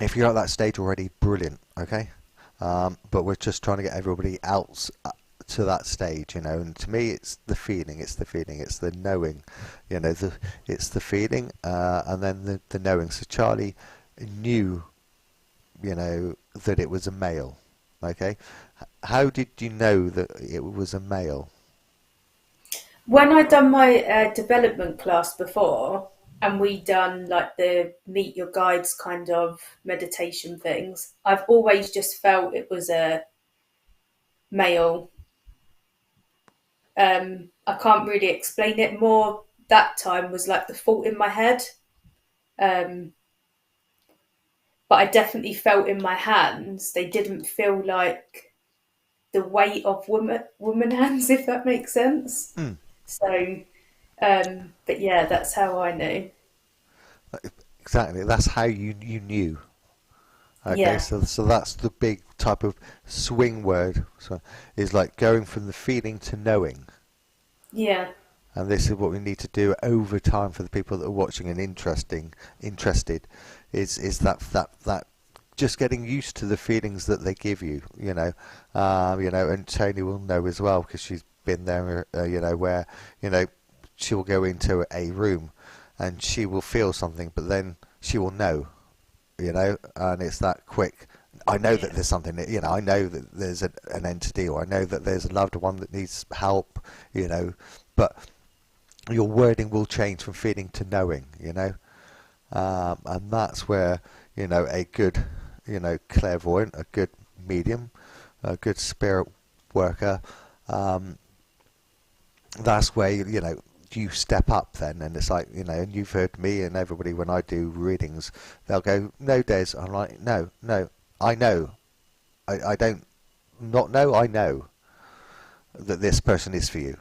If you're at that stage already, brilliant, okay? But we're just trying to get everybody else to that stage, and to me it's the feeling, it's the knowing, it's the feeling, and then the knowing. So Charlie knew, that it was a male, okay? How did you know that it was a male? When I'd done my development class before, and we done like the meet your guides kind of meditation things, I've always just felt it was a male. I can't really explain it more. That time was like the thought in my head. But I definitely felt in my hands, they didn't feel like the weight of woman hands, if that makes sense. Mm. So, but yeah, that's how I know. exactly. That's how you knew. Okay, Yeah. so that's the big type of swing word. So is like going from the feeling to knowing. Yeah. And this is what we need to do over time for the people that are watching and interested, is that just getting used to the feelings that they give you, and Tony will know as well because she's been there, where, she'll go into a room and she will feel something, but then she will know, and it's that quick. I know that there's something, I know that there's an entity, or I know that there's a loved one that needs help, but your wording will change from feeling to knowing, and that's where, a good, clairvoyant, a good medium, a good spirit worker, that's where, you step up then, and it's like, and you've heard me and everybody when I do readings, they'll go, no, Des. I'm like, no, I know. I don't not know, I know that this person is for you.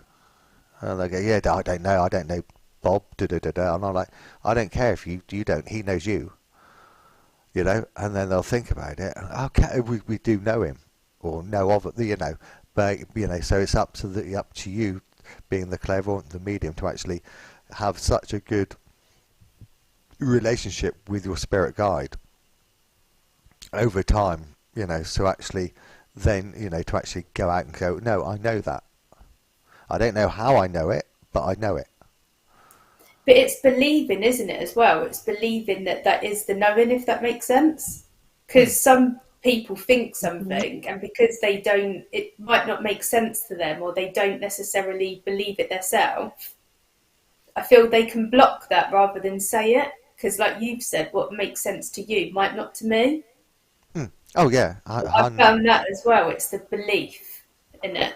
And they go, yeah, I don't know, Bob, da-da-da-da. And I'm like, I don't care if you don't, he knows you. And then they'll think about it. Okay, we do know him, or know of it, But, so it's up to you, being the clairvoyant, the medium, to actually have such a good relationship with your spirit guide over time, so actually then, to actually go out and go, no, I know that. I don't know how I know it, but I know it. But it's believing, isn't it, as well? It's believing that is the knowing, if that makes sense. Because some people think something, and because they don't, it might not make sense to them, or they don't necessarily believe it themselves. I feel they can block that rather than say it. Because like you've said, what makes sense to you might not to me. Oh, yeah. I've found that as well. It's the belief in it.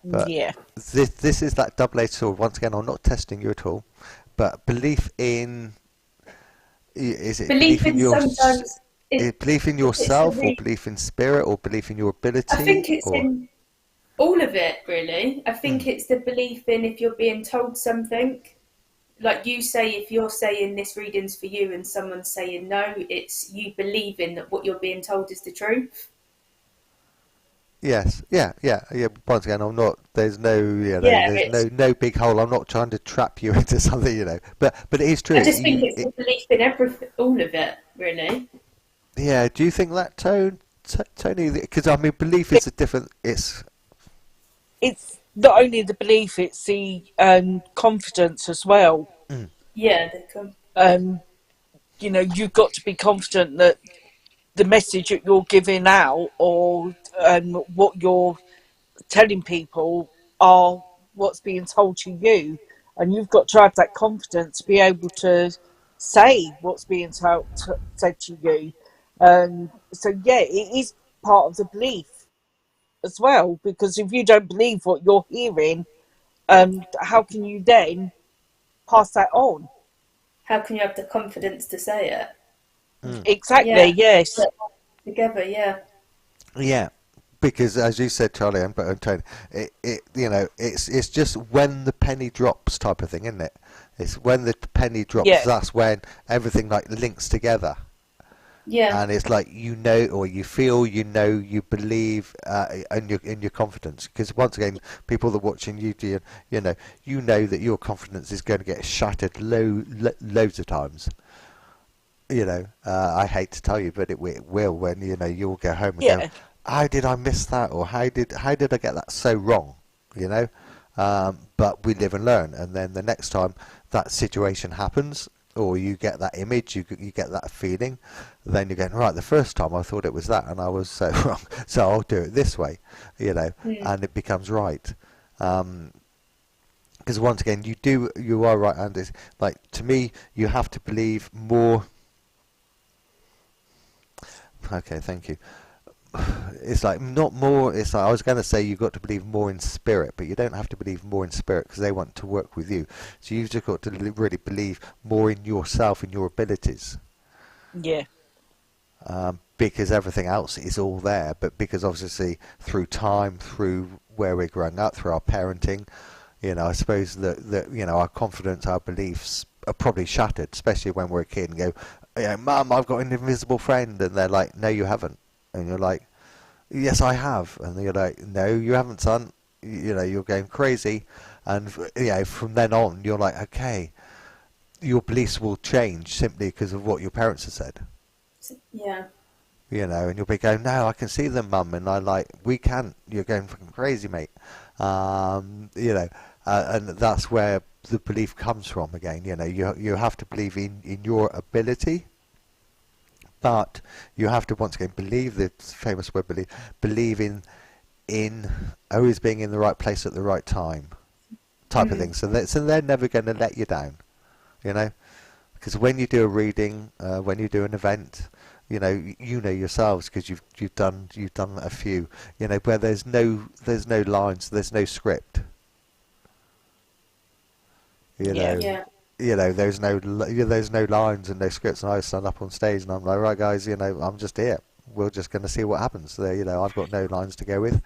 But Yeah. this is that double-edged sword. Once again, I'm not testing you at all, but belief in, is it Belief in sometimes. belief in yourself, or belief in spirit, or belief in your ability? I think it's in all of it, really. I think it's the belief in, if you're being told something, like you say, if you're saying this reading's for you and someone's saying no, it's you believing that what you're being told is the truth. Yes, yeah. Once again, I'm not. There's no, it's, no big hole. I'm not trying to trap you into something, But it is true. I just think it's the belief in everything, all of it, really. Yeah. Do you think that, Tony? Because I mean, belief is a different. It's not only the belief; it's the confidence as well. Yeah, they come. You've got to be confident that the message that you're giving out, or what you're telling people, are what's being told to you, and you've got to have that confidence to be able to say what's being said to you. So yeah, it is part of the belief as well, because if you don't believe what you're hearing, how can you then pass that on? How can you have the confidence to say it? Exactly. Yes. Together, yeah. Yeah, because as you said, Charlie and Tony, it's just when the penny drops type of thing, isn't it? It's when the penny drops, that's when everything like links together. Yeah. And it's like, or you feel, you believe, in your confidence. Because once again, people that are watching you, you know that your confidence is going to get shattered loads of times. I hate to tell you, but it will when you'll go home and go, how did I miss that, or how did I get that so wrong? But we live and learn, and then the next time that situation happens, or you get that image, you get that feeling, then you're going, right, the first time I thought it was that, and I was so wrong, so I'll do it this way, and it becomes right. Because once again, you are right, and it's like, to me, you have to believe more. Okay, thank you. It's like not more. It's like, I was going to say you've got to believe more in spirit, but you don't have to believe more in spirit because they want to work with you. So you've just got to really believe more in yourself and your abilities. Yeah. Because everything else is all there, but because obviously through time, through where we're growing up, through our parenting, I suppose that our confidence, our beliefs are probably shattered, especially when we're a kid and go, Mum, I've got an invisible friend, and they're like, no, you haven't, and you're like, yes, I have, and you're like, no, you haven't, son. You're going crazy, and from then on, you're like, okay, your beliefs will change simply because of what your parents have said. Yeah. And you'll be going, no, I can see them, Mum, and I like, we can't. You're going fucking crazy, mate. And that's where the belief comes from again. You have to believe in your ability, but you have to once again believe the famous word believe in always being in the right place at the right time, type of thing. So they're never going to let you down, because when you do a reading, when you do an event, you know yourselves, because you've done a few, where there's no lines, there's no script. Yeah. There's no lines and no scripts, and I stand up on stage and I'm like, right guys, I'm just here. We're just going to see what happens. I've got no lines to go with,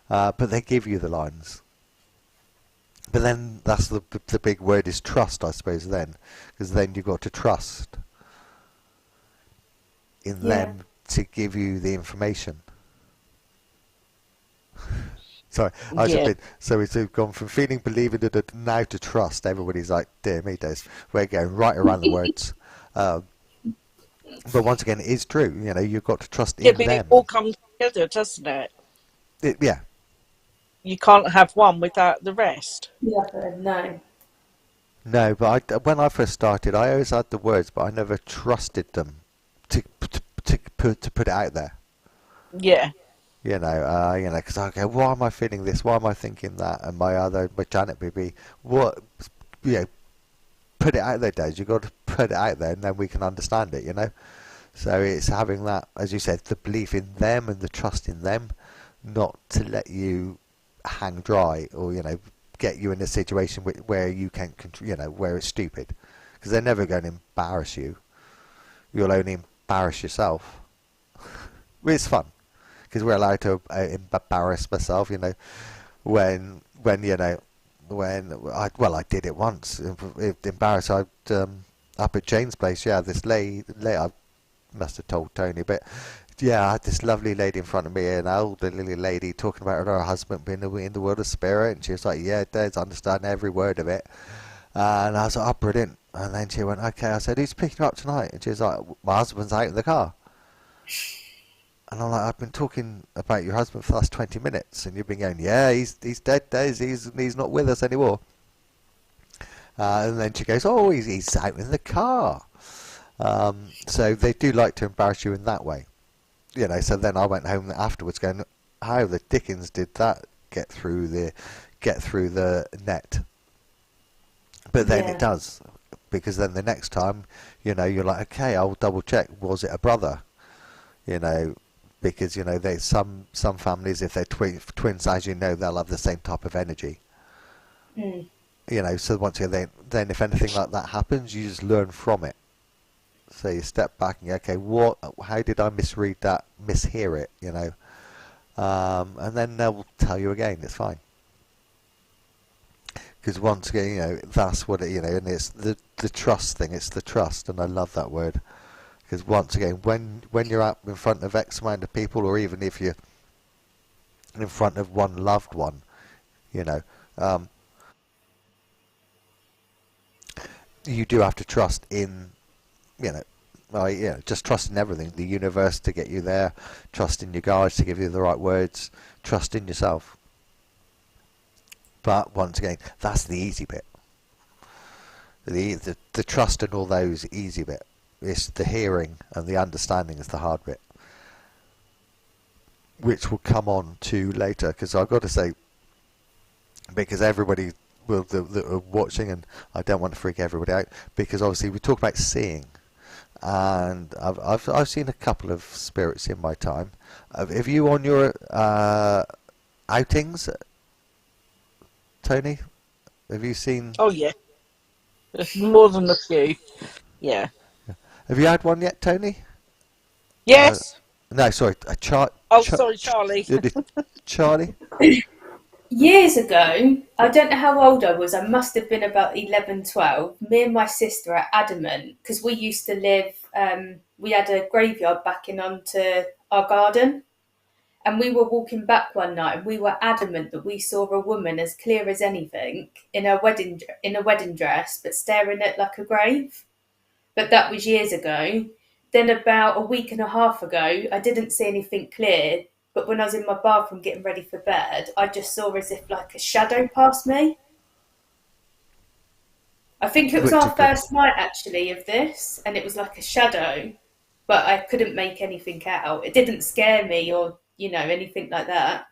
but they give you the lines. But then that's the big word is trust, I suppose. Then, because then you've got to trust in them to give you the information. Sorry, so we've gone from feeling, believing, to now to trust. Everybody's like, dear me, Des, we're going right around the words. But once again, it is true. You've got to trust in but them. it all comes together, doesn't it? Yeah. You can't have one without the rest. Yeah, no. No, but when I first started, I always had the words, but I never trusted them to put it out there. Yeah. Because I go, why am I feeling this? Why am I thinking that? And my Janet would be, what? Put it out there, Des. You've got to put it out there, and then we can understand it. So it's having that, as you said, the belief in them and the trust in them, not to let you hang dry or get you in a situation where you can't where it's stupid, because they're never going to embarrass you. You'll only embarrass yourself. It's fun because we're allowed to embarrass myself. When I did it once. Embarrassed. Up at Jane's place. Yeah, this lady I must have told Tony, but. Yeah, I had this lovely lady in front of me, an elderly lady, talking about her husband being in the world of spirit, and she was like, yeah, Des, I understand every word of it. And I was like, oh, brilliant. And then she went, okay. I said, who's picking you up tonight? And she was like, my husband's out in the car. And I'm like, I've been talking about your husband for the last 20 minutes, and you've been going, yeah, he's dead, Des, he's not with us anymore. And then she goes, oh, he's out in the car. So they do like to embarrass you in that way. So then I went home afterwards going, how the dickens did that get through the net? But then it does, because then the next time, you're like, okay, I'll double check, was it a brother? Because, they some families, if they're twins, as they'll have the same type of energy. So once again, then if anything like that happens, you just learn from it. So you step back and go, okay, how did I misread that, mishear it, and then they'll tell you again, it's fine. Because once again, that's what it, and it's the trust thing, it's the trust, and I love that word. Because once again, when you're out in front of X amount of people, or even if you're in front of one loved one, you do have to trust in, just trust in everything. The universe to get you there, trust in your guides to give you the right words, trust in yourself. But once again, that's the easy bit. The trust and all those easy bit. It's the hearing and the understanding is the hard bit, which will come on to later. Because I've got to say, because everybody that are watching, and I don't want to freak everybody out, because obviously we talk about seeing. And I've seen a couple of spirits in my time. Have you on your outings, Tony? Have you seen? Oh yeah, more than a few. Yeah. Have you had one yet, Tony? Yes. No, sorry, Sorry, Charlie. Charlie. Years ago, I don't know how old I was, I must have been about 11, 12. Me and my sister are adamant because we used to live, we had a graveyard backing onto our garden. And we were walking back one night, and we were adamant that we saw a woman as clear as anything in a wedding dress, but staring at like a grave. But that was years ago. Then about a week and a half ago, I didn't see anything clear. But when I was in my bathroom getting ready for bed, I just saw as if like a shadow passed me. I think it was Which our is good. first night actually of this, and it was like a shadow, but I couldn't make anything out. It didn't scare me or anything like that.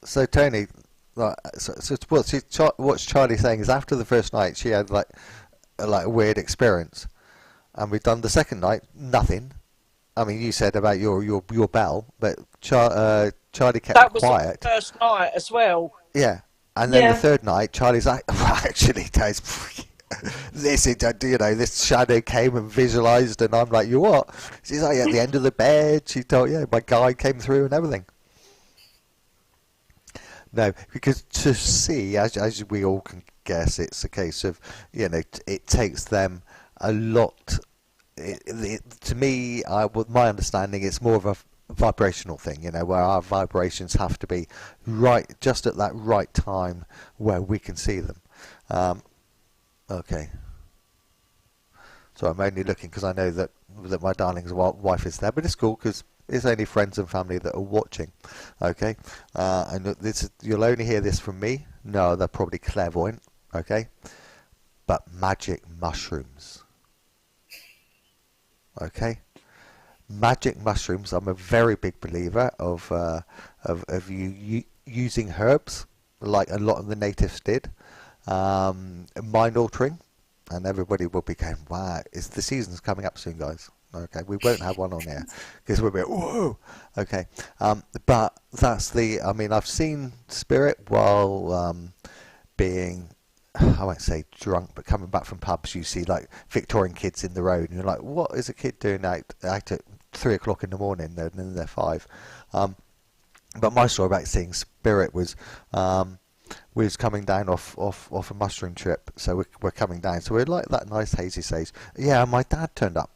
So Tony, like, so what's Charlie saying is after the first night she had like a weird experience, and we've done the second night, nothing. I mean, you said about your bell, but Charlie kept it That was on the quiet. first night as well. Yeah, and then the Yeah. third night, Charlie's like, well, actually, Des, this is, this shadow came and visualized, and I'm like, you what? She's like, at the end of the bed. She told, yeah, my guide came through and everything. No, because to see, as we all can guess, it's a case of, it takes them a lot. To me, with my understanding, it's more of a vibrational thing, where our vibrations have to be right, just at that right time where we can see them. Okay. So I'm only looking because I know that my darling's wife is there, but it's cool because it's only friends and family that are watching. Okay, and you'll only hear this from me. No, they're probably clairvoyant. Okay, but magic mushrooms. Okay, magic mushrooms. I'm a very big believer of you using herbs like a lot of the natives did. Mind altering. And everybody will be going, wow, the season's coming up soon, guys. Okay, we won't have one on here because we'll be, whoa. Okay, but I mean, I've seen spirit while being, I won't say drunk, but coming back from pubs, you see like Victorian kids in the road, and you're like, what is a kid doing out at 3 o'clock in the morning? And then they're 5. But my story about seeing spirit was, we was coming down off a mushroom trip, so we're coming down. So we're like that nice hazy stage. Yeah, my dad turned up,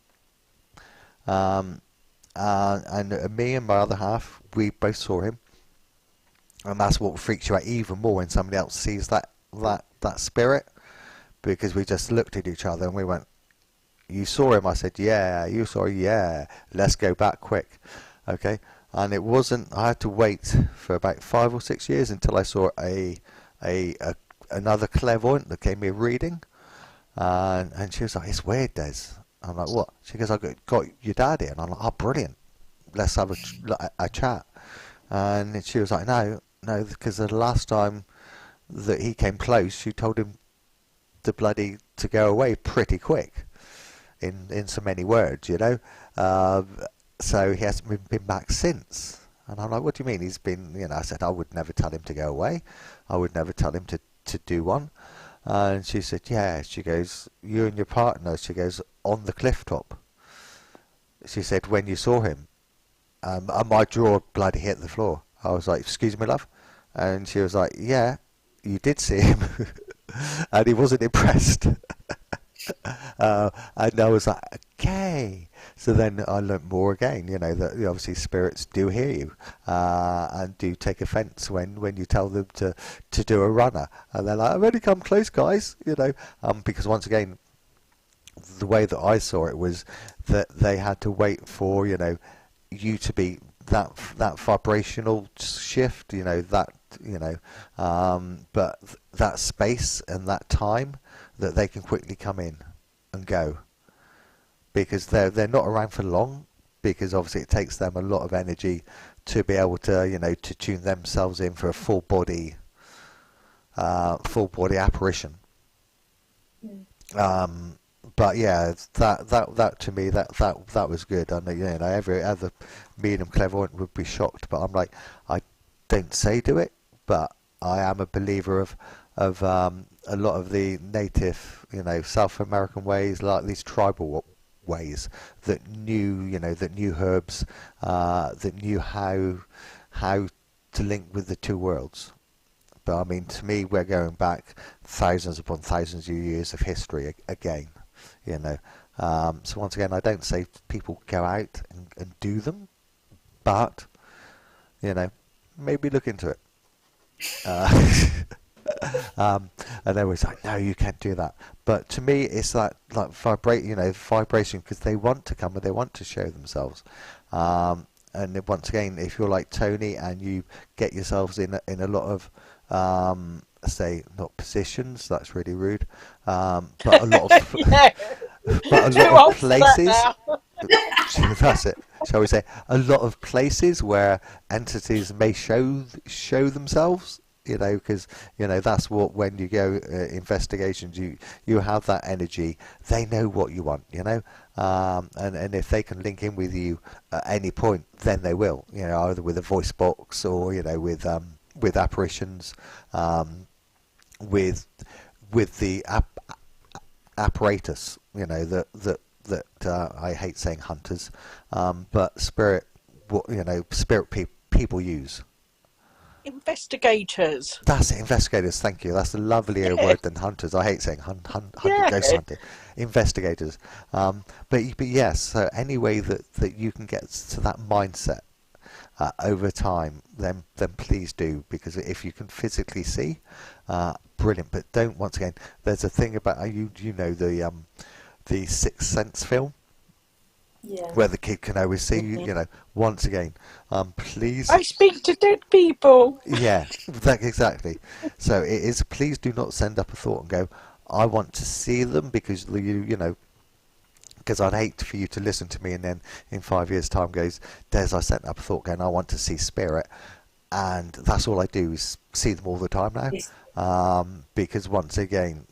and me and my other half, we both saw him, and that's what freaks you out even more when somebody else sees that spirit, because we just looked at each other and we went, "You saw him?" I said, "Yeah." "You saw him?" "Yeah." "Let's go back quick." Okay, and it wasn't. I had to wait for about 5 or 6 years until I saw another clairvoyant that gave me a reading, and she was like, "It's weird, Des." I'm like, "What?" She goes, "I got your dad here," and I'm like, "Oh, brilliant. Let's have a chat." And she was like, "No, no, because the last time that he came close, you told him to go away pretty quick, in so many words, so he hasn't been back since." And I'm like, "What do you mean?" He's been, I said, "I would never tell him to go away. I would never tell him to do one." And she said, "Yeah." She goes, "You and your partner," she goes, "on the cliff top." She said, "When you saw him," and my jaw bloody hit the floor. I was like, "Excuse me, love?" And she was like, "Yeah, you did see him." And he wasn't impressed. And I was like, okay. So then I learnt more again, that obviously spirits do hear you, and do take offence when you tell them to do a runner. And they're like, "I've only come close, guys," because once again, the way that I saw it was that they had to wait for, you to be that vibrational shift, but that space and that time that they can quickly come in and go, because they're not around for long, because obviously it takes them a lot of energy to be able to to tune themselves in for a full body apparition. But yeah, that to me that was good. I know, every other medium clairvoyant would be shocked, but I'm like, I don't say do it, but I am a believer of a lot of the native, South American ways, like these tribal ways that knew herbs, that knew how to link with the two worlds. But I mean, to me, we're going back thousands upon thousands of years of history again, you know. So once again, I don't say people go out and do them, but, you know, maybe look into it. And they was like, no, you can't do that. But to me, it's like vibration, because they want to come and they want to show themselves. And then once again, if you're like Tony and you get yourselves in a lot of say, not positions, that's really rude, but a lot of Yeah. but a Too lot old of for that places. now. That's it. Shall we say a lot of places where entities may show themselves? You know, because you know that's what, when you go investigations, you have that energy. They know what you want. You know, and if they can link in with you at any point, then they will. You know, either with a voice box or, you know, with apparitions, with the apparatus. You know, that I hate saying hunters, but spirit, you know, spirit people use. Investigators. That's it, investigators. Thank you. That's a lovelier Yeah. word than hunters. I hate saying hunter, Yeah. ghost hunting. Investigators. But yes. So any way that you can get to that mindset over time, then please do, because if you can physically see, brilliant. But don't, once again, there's a thing about you know the Sixth Sense film, Yeah. where the kid can always see you. You know, once again, please. I speak to dead people. Yeah, exactly. So it is. Please do not send up a thought and go, I want to see them, because you know. Because I'd hate for you to listen to me and then in 5 years' time goes, Des, I sent up a thought going, I want to see spirit, and that's all I do is see them all the time now. Yes. Because once again,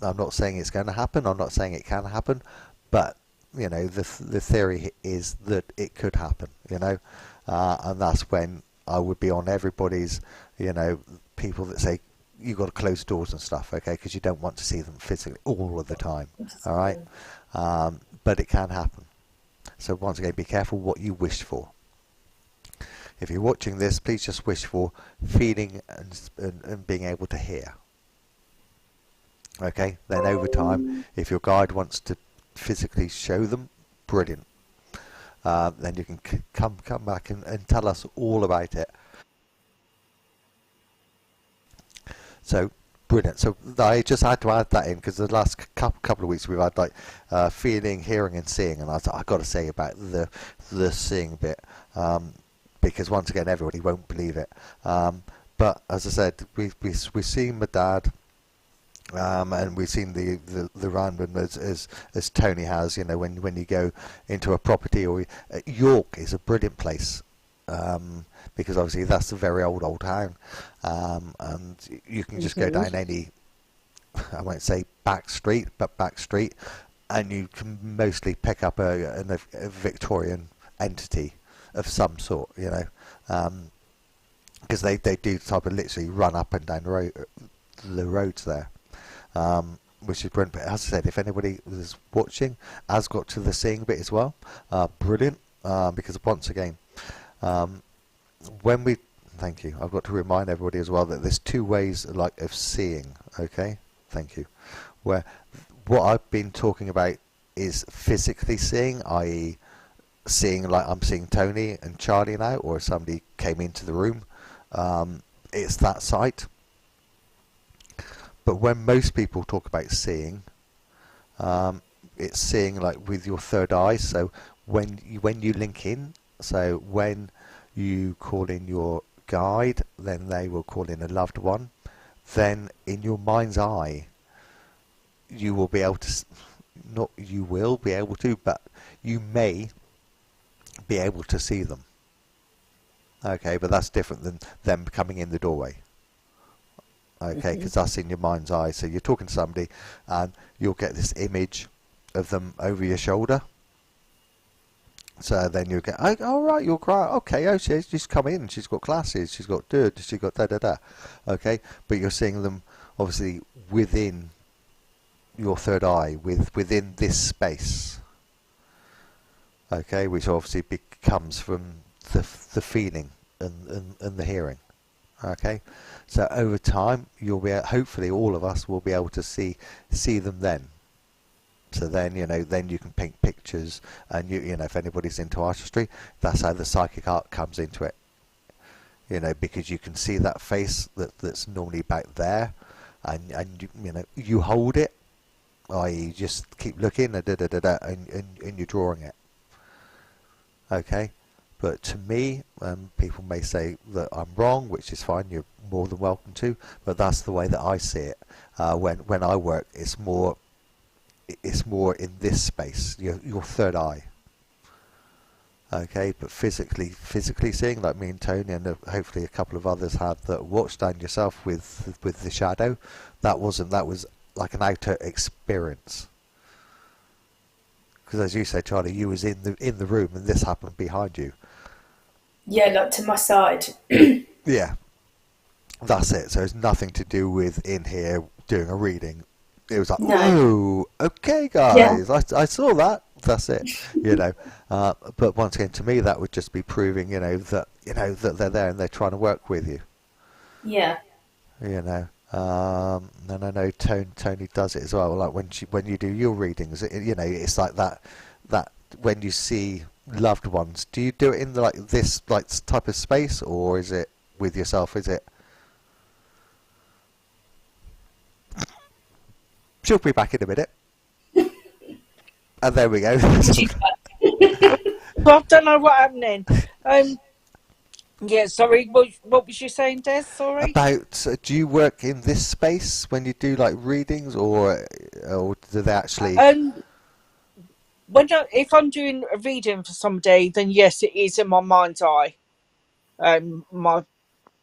I'm not saying it's going to happen. I'm not saying it can happen, but you know, the theory is that it could happen. You know, and that's when I would be on everybody's, you know, people that say you got to close doors and stuff, okay, because you don't want to see them physically all of the time. All right, but it can happen. So once again, be careful what you wish for. If you're watching this, please just wish for feeling and being able to hear. Okay, then over time, if your guide wants to physically show them, brilliant. Then you can come back and tell us all about it. So brilliant. So I just had to add that in, because the last couple of weeks we've had like feeling, hearing, and seeing, and I got to say about the seeing bit, because once again everybody won't believe it. But as I said, we've seen my dad. And we've seen the random as Tony has, you know, when you go into a property, or York is a brilliant place, because obviously that's a very old town, and you can just go down any, I won't say back street, and you can mostly pick up a Victorian entity of some sort, you know, because they do type of literally run up and down the roads there. Which is brilliant. But as I said, if anybody was watching has got to the seeing bit as well, brilliant, because once again, when we, thank you, I've got to remind everybody as well that there's two ways like of seeing, okay, thank you, where what I've been talking about is physically seeing, i.e. seeing like I'm seeing Tony and Charlie now, or if somebody came into the room, it's that sight. But when most people talk about seeing, it's seeing like with your third eye. So when you link in, so when you call in your guide, then they will call in a loved one. Then in your mind's eye, you will be able to, not you will be able to, but you may be able to see them. Okay, but that's different than them coming in the doorway. Okay, because that's in your mind's eye. So you're talking to somebody and you'll get this image of them over your shoulder. So then you'll get, oh, all right, you're great. Okay, oh, she's come in. She's got glasses. She's got dirt. She's got da-da-da. Okay, but you're seeing them obviously within your third eye, within this space. Okay, which obviously comes from the feeling and the hearing. Okay, so over time, you'll be hopefully all of us will be able to see them then. So then, then you can paint pictures, and if anybody's into artistry, that's how the psychic art comes into it. Because you can see that face that's normally back there, and you hold it, i.e. you just keep looking, and you're drawing it. Okay, but to me, people may say that I'm wrong, which is fine. You're more than welcome to, but that's the way that I see it. When I work, it's more in this space, your third eye. Okay, but physically seeing, like me and Tony, and hopefully a couple of others had that watched and yourself with the shadow, that was like an outer experience. Because as you say, Charlie, you was in the room, and this happened behind you. Yeah, like to my side. Yeah, that's it. So it's nothing to do with in here doing a reading. It was like, oh, okay, guys, yeah. I saw that. That's it, But once again, to me, that would just be proving, that they're there and they're trying to work with you. Yeah. And I know Tony does it as well. Like when you do your readings, it's like that when you see loved ones. Do you do it in this type of space, or is it with yourself? Is it? She'll be back in a minute. And there we go. Well, I don't know what happened then. Yeah, sorry. What was you saying, Des? Sorry. About do you work in this space when you do readings, or do they actually? If I'm doing a reading for somebody, then yes, it is in my mind's eye. My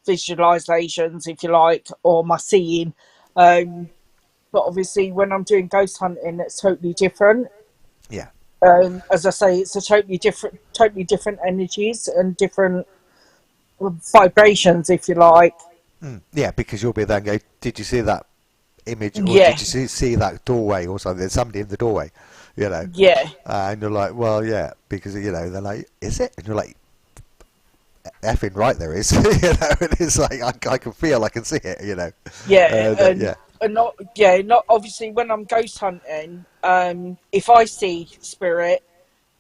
visualizations, if you like, or my seeing. But obviously, when I'm doing ghost hunting, it's totally different. Yeah. As I say, it's a totally different energies and different vibrations, if you like. Yeah, because you'll be there and go, did you see that image, or yeah. did you see that doorway or something? There's somebody in the doorway, Yeah. And you're like, well, yeah, because they're like, is it? And you're like, effing right, there is. And it's like I can feel, I can see it. Yeah. Yeah. And not obviously when I'm ghost hunting. If I see spirit,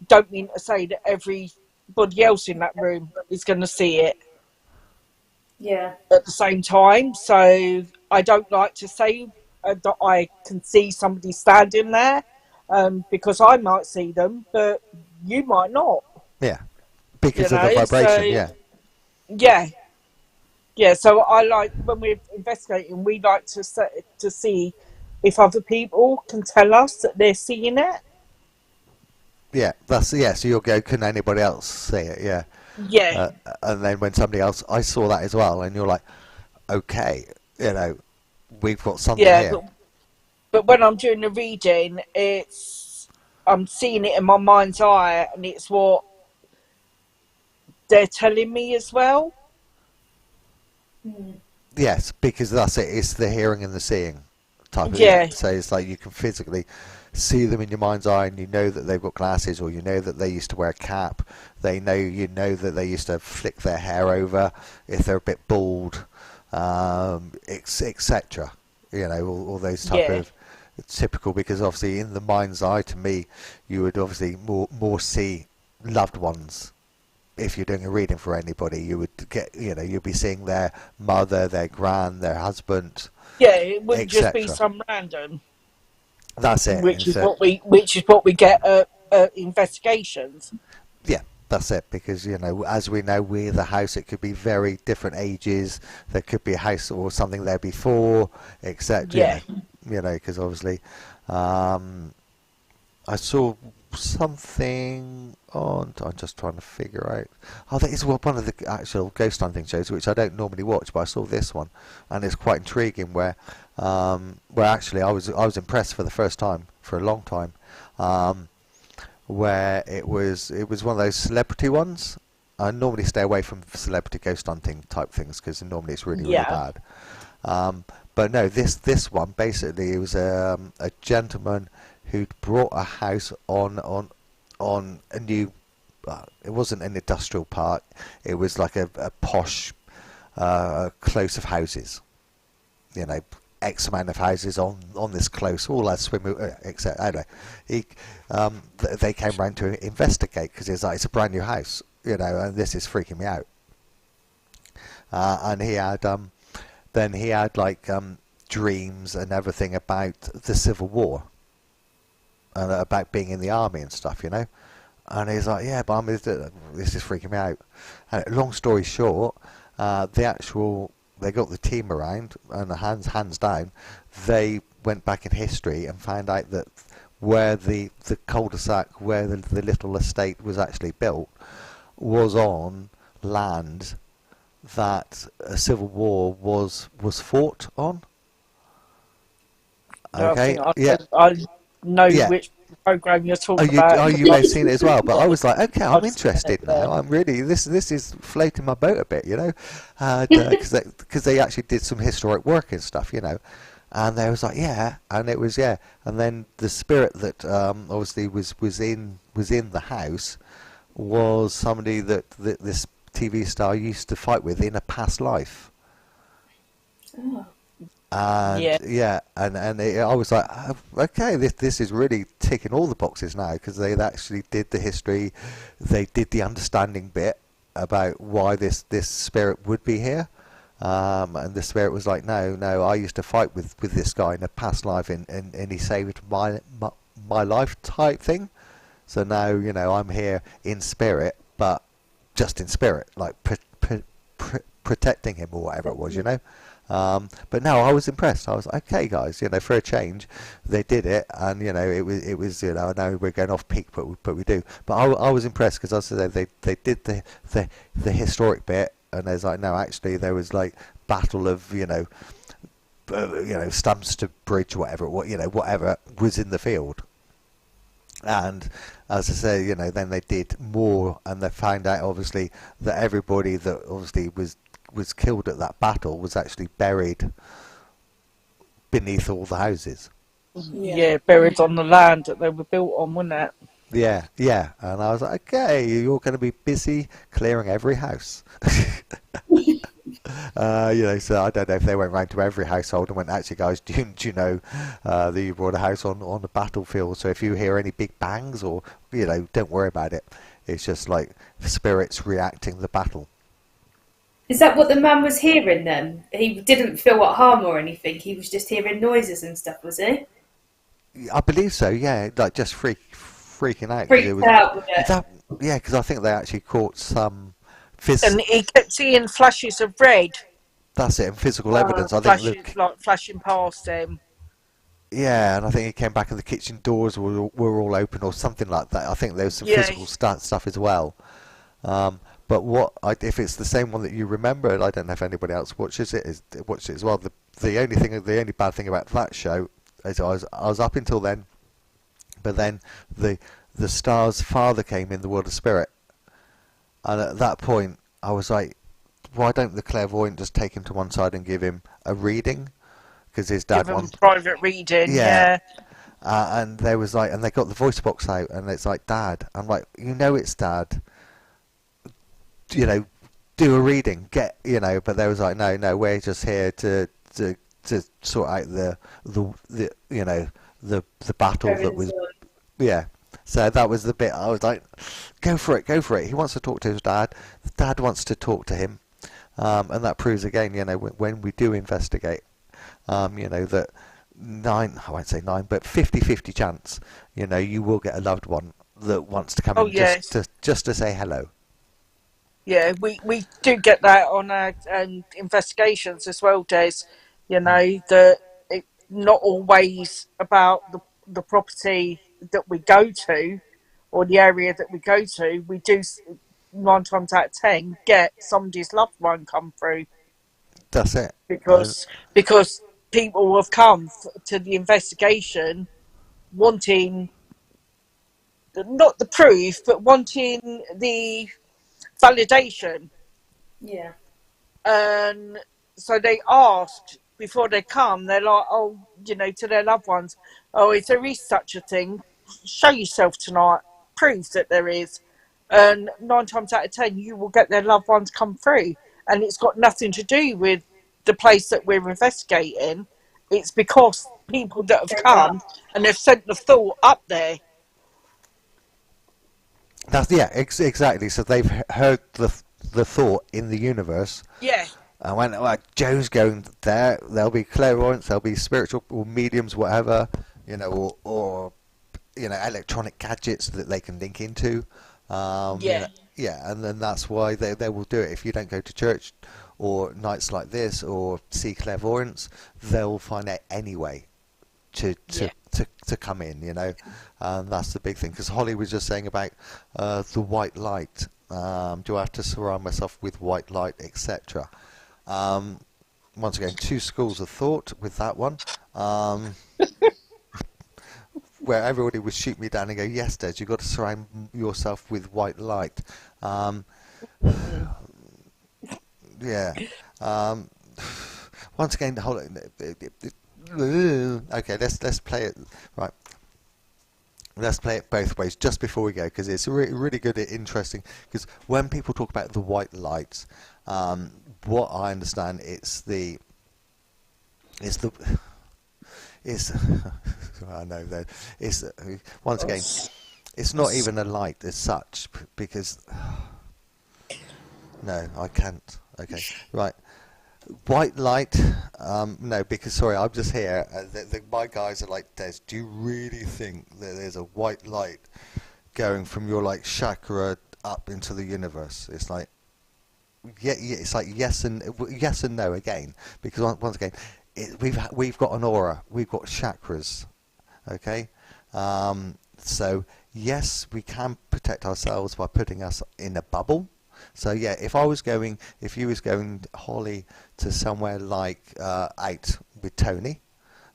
don't mean to say that everybody else in that room is going to see it. Yeah. At the same time, so I don't like to say that I can see somebody standing there, because I might see them, but you might not. Yeah, because of the vibration. Yeah. Yeah. So I like, when we're investigating, we like to see if other people can tell us that they're seeing it. Yeah, so you'll go, can anybody else see it? Yeah. Yeah. And then when somebody else, I saw that as well, and you're like, okay, we've got something here. But when I'm doing the reading, I'm seeing it in my mind's eye, and it's what they're telling me as well. Yes, because that's it. It's the hearing and the seeing type of thing. So it's like you can physically see them in your mind's eye, and you know that they've got glasses, or you know that they used to wear a cap. You know that they used to flick their hair over if they're a bit bald, etc. All those type of typical, because obviously in the mind's eye, to me, you would obviously more see loved ones. If you're doing a reading for anybody, you would get, you'll be seeing their mother, their gran, their husband. Yeah, it wouldn't just be some random. That's it. Which is what we get at investigations. Yeah, that's it. Because as we know, with a house, it could be very different ages. There could be a house or something there before, etc. Yeah. Because obviously, I saw something on. I'm just trying to figure out. Oh, that is one of the actual ghost hunting shows, which I don't normally watch, but I saw this one, and it's quite intriguing. Where actually I was impressed for the first time for a long time. Where it was one of those celebrity ones. I normally stay away from celebrity ghost hunting type things because normally it's really bad. But no, this one basically, it was a gentleman who'd brought a house on a new it wasn't an industrial park. It was like a posh close of houses. You know, X amount of houses on this close, all had swimming, except I don't know. They came round to investigate because it's like it's a brand new house, you know, and this is freaking me out. And he had then he had like dreams and everything about the Civil War and about being in the army and stuff, you know. And he's like, yeah, but this is freaking me out. And long story short, they got the team around, and hands down, they went back in history and found out that where the cul-de-sac, where the little estate was actually built, was on land that a civil war was fought on. Okay, I know yeah. which program you're talking about. Oh, you may have seen it as well. But I was like, okay, I'm I've seen interested it, now. yeah. I'm really this is floating my boat a bit, you know, because they actually did some historic work and stuff, you know. And they was like, yeah, and it was and then the spirit that obviously was in the house was somebody that this TV star used to fight with in a past life. Oh. And I was like, oh, okay, this is really ticking all the boxes now, because they actually did the history, they did the understanding bit about why this spirit would be here, and the spirit was like, no, I used to fight with this guy in a past life, and he saved my life type thing. So now, you know, I'm here in spirit, but just in spirit, like protecting him or whatever it was, you know. But no, I was impressed. I was like, okay, guys, you know, for a change, they did it, and you know, it was, you know, I know we're going off peak, but we do. But I was impressed because, as I said, they did the historic bit, and there's like, no, actually, there was like battle of, you know, Stamford Bridge, whatever was in the field. And as I say, you know, then they did more, and they found out obviously that everybody that obviously was killed at that battle was actually buried beneath all the houses. Yeah, buried on the land that they were built on, wasn't it? Yeah. And I was like, okay, you're going to be busy clearing every house. You know, so I don't know if they went round to every household and went, actually, guys, do you know that you brought a house on the battlefield? So if you hear any big bangs, or, you know, don't worry about it. It's just like the spirits reacting to the battle. Is that what the man was hearing then? He didn't feel at harm or anything. He was just hearing noises and stuff, was he? I believe so. Yeah, like just freaking out. Freaked out with it. Yeah, because I think they actually caught some And he kept seeing flashes of red. That's it, and physical evidence. I Flashes, think like flashing past him. Yeah, and I think he came back and the kitchen doors were all open or something like that. I think there was some physical stuff as well. But if it's the same one that you remember, I don't know if anybody else watched it as well. The only bad thing about that show is I was up until then, but then the star's father came in the world of spirit, and at that point I was like, why don't the clairvoyant just take him to one side and give him a reading? Because his dad Give him wants private reading. Yeah. And there was like, and they got the voice box out, and it's like, Dad. I'm like, you know, it's Dad. You know, do a reading, But they was like, no, we're just here to sort out the battle that was, yeah. So that was the bit I was like, go for it. He wants to talk to his dad. The dad wants to talk to him, and that proves again, when we do investigate, that I won't say 9, but 50-50 chance, you will get a loved one that wants to come in just to say hello. Yeah, we do get that on our investigations as well, Des. That it's not always about the property that we go to or the area that we go to. We do 9 times out of 10 get somebody's loved one come through. That's it. Because people have come to the investigation wanting not the proof, but wanting the validation. Yeah. And so they asked before they come, they're like, to their loved ones, if there is such a thing, show yourself tonight, prove that there is. and 9 times out of 10 you will get their loved ones come through, and it's got nothing to do with the place that we're investigating. It's because people that have come and they've sent the thought up there. That's exactly. So they've heard the thought in the universe. Yeah. And when Joe's going there, there'll be clairvoyants, there'll be spiritual or mediums, whatever, or electronic gadgets that they can link into. Yeah. And then that's why they will do it. If you don't go to church or nights like this or see clairvoyants, they'll find out anyway to come in, and that's the big thing. Because Holly was just saying about the white light. Do I have to surround myself with white light, etc.? Once again, two schools of thought with that one. Where everybody would shoot me down and go, yes, Des, you've got to surround yourself with white light. Once again, hold on. Okay, let's play it right. Let's play it both ways just before we go, because it's really good and interesting. Because when people talk about the white lights, what I understand I know that it's once again, it's not even a light as such, because no, I can't. Okay, right. White light, no, because sorry, I'm just here. My guys are like, Des, do you really think that there's a white light going from your chakra up into the universe? It's like, yeah, it's like yes and no again, because once again, we've got an aura, we've got chakras, okay. So yes, we can protect ourselves by putting us in a bubble. So yeah, if you was going, Holly, to somewhere like out with Tony,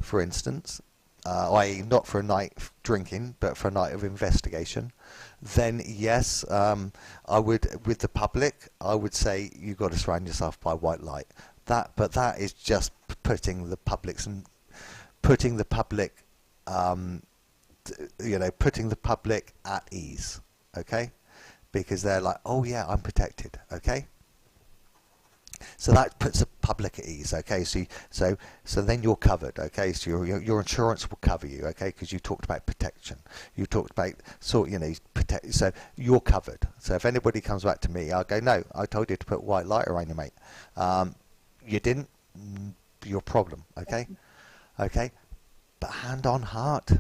for instance, i.e. not for a night drinking, but for a night of investigation, then yes, I would, with the public, I would say you've got to surround yourself by white light. But that is just putting the public at ease, okay? Because they're like, oh yeah, I'm protected, okay? So that puts the public at ease, okay? So then you're covered, okay? So your insurance will cover you, okay? Because you talked about protection, you talked about so you're covered. So if anybody comes back to me, I'll go, no, I told you to put white light around you, mate. You didn't. Your problem, okay? Okay, but hand on heart.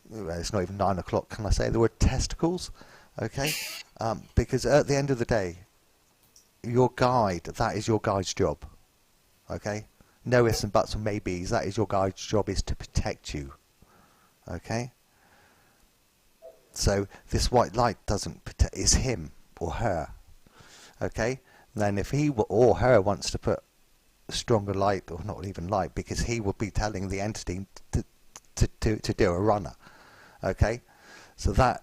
It's not even 9 o'clock. Can I say the word testicles? Okay, because at the end of the day, your guide, that is your guide's job. Okay, no ifs and buts and maybes. That is your guide's job, is to protect you. Okay. So this white light doesn't protect. It's him or her. Okay. Then if he or her wants to put stronger light, or not even light, because he will be telling the entity to do a runner. Okay, so that's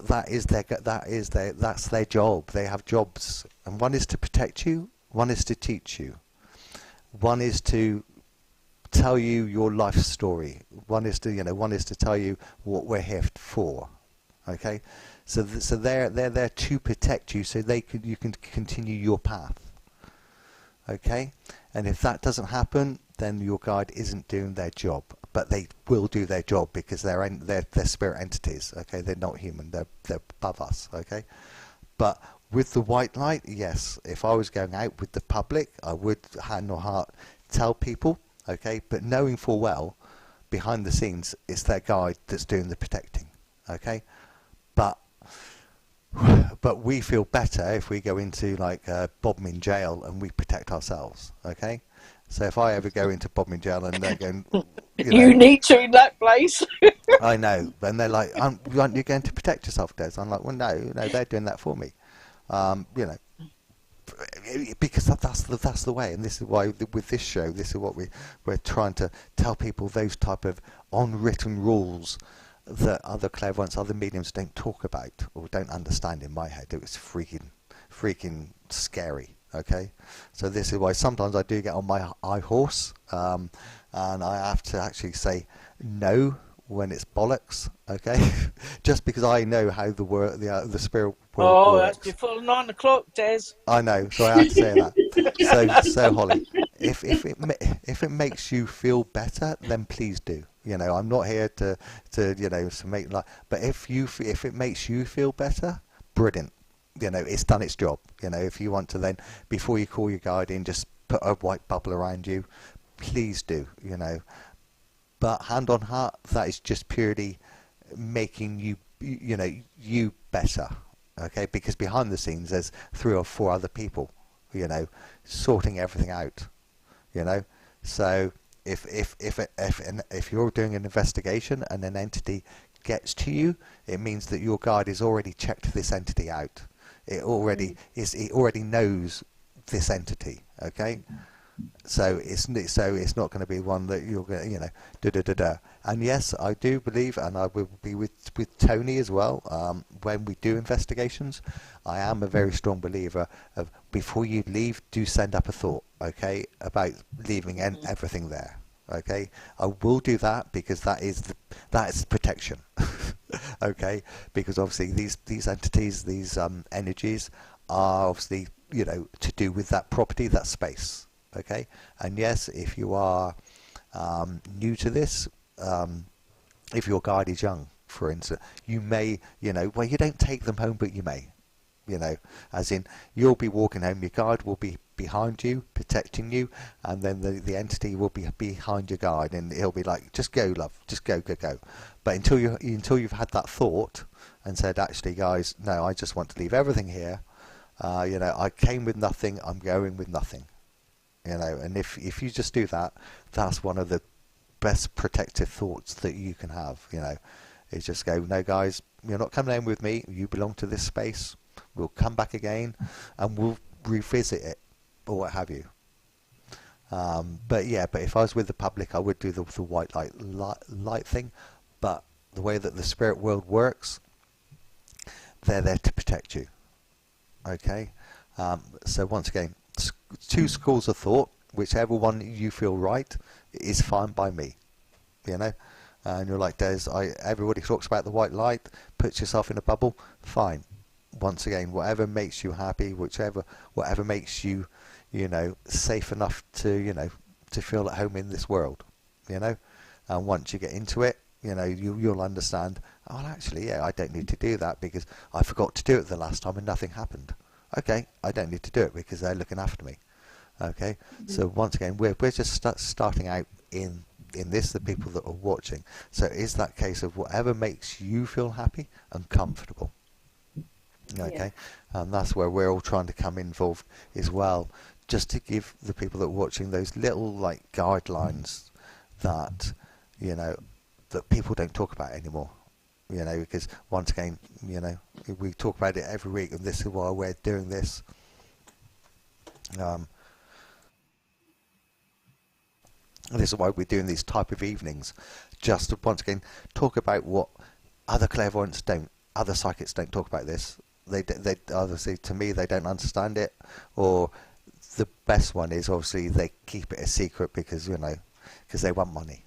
their job. They have jobs, and one is to protect you, one is to teach you, one is to tell you your life story, one is to tell you what we're here for. Okay, so they're there to protect you, so you can continue your path. Okay, and if that doesn't happen, then your guide isn't doing their job. But they will do their job, because they're spirit entities. Okay, they're not human. They're above us. Okay, but with the white light, yes. If I was going out with the public, I would hand on heart tell people. Okay, but knowing full well, behind the scenes, it's their guide that's doing the protecting. Okay, but we feel better if we go into Bodmin jail and we protect ourselves. Okay, so if I ever go into Bodmin jail and they're going, you need to in that place. I know, and they're like, aren't you going to protect yourself, Des? I'm like, well, no, they're doing that for me. Because that's the way, and this is why with this show, this is what we're trying to tell people, those type of unwritten rules that other clairvoyants, other mediums don't talk about or don't understand. In my head, it was freaking scary. Okay, so this is why sometimes I do get on my high horse, and I have to actually say no when it's bollocks. Okay, just because I know how the spirit world Oh, that's works. before 9 o'clock, Des. I know, so I had to say that. So Holly, if it makes you feel better, then please do. I'm not here to to make like. But if it makes you feel better, brilliant. It's done its job. If you want to then, before you call your guide in, just put a white bubble around you, please do. But hand on heart, that is just purely making you better. Okay, because behind the scenes there's 3 or 4 other people, sorting everything out. So if you're doing an investigation and an entity gets to you, it means that your guide has already checked this entity out. It already knows this entity. Okay. So it's not going to be one that you're going to, da da da da. And yes, I do believe, and I will be with Tony as well. When we do investigations, I am a very strong believer of before you leave, do send up a thought, okay, about leaving everything there. Okay, I will do that because that is protection. Okay, because obviously these entities, these energies, are obviously to do with that property, that space. Okay, and yes, if you are new to this, if your guide is young, for instance, you may, well, you don't take them home, but you may, as in you'll be walking home, your guide will be behind you, protecting you, and then the entity will be behind your guide, and he'll be like, just go, love, just go. But until you've had that thought and said, actually, guys, no, I just want to leave everything here. I came with nothing, I'm going with nothing. And if you just do that, that's one of the best protective thoughts that you can have. Is just go, no, guys, you're not coming home with me. You belong to this space. We'll come back again, and we'll revisit it, or what have you. But if I was with the public, I would do the white light thing. But the way that the spirit world works, they're there to protect you. Okay. So once again, 2 schools of thought, whichever one you feel right is fine by me. And you're like, Des, everybody talks about the white light, puts yourself in a bubble, fine. Once again, whatever makes you happy, whatever makes you, safe enough to, to feel at home in this world, And once you get into it, you'll understand, oh, actually, yeah, I don't need to do that because I forgot to do it the last time and nothing happened. Okay, I don't need to do it because they're looking after me. Okay, so once again, we're just starting out in this, the people that are watching. So it's that case of whatever makes you feel happy and comfortable. Okay, and that's where we're all trying to come involved as well, just to give the people that are watching those little like guidelines that that people don't talk about anymore. Because once again, we talk about it every week, and this is why we're doing this. This is why we're doing these type of evenings, just to once again talk about what other clairvoyants don't, other psychics don't talk about this. They obviously, to me, they don't understand it, or the best one is obviously they keep it a secret because because they want money.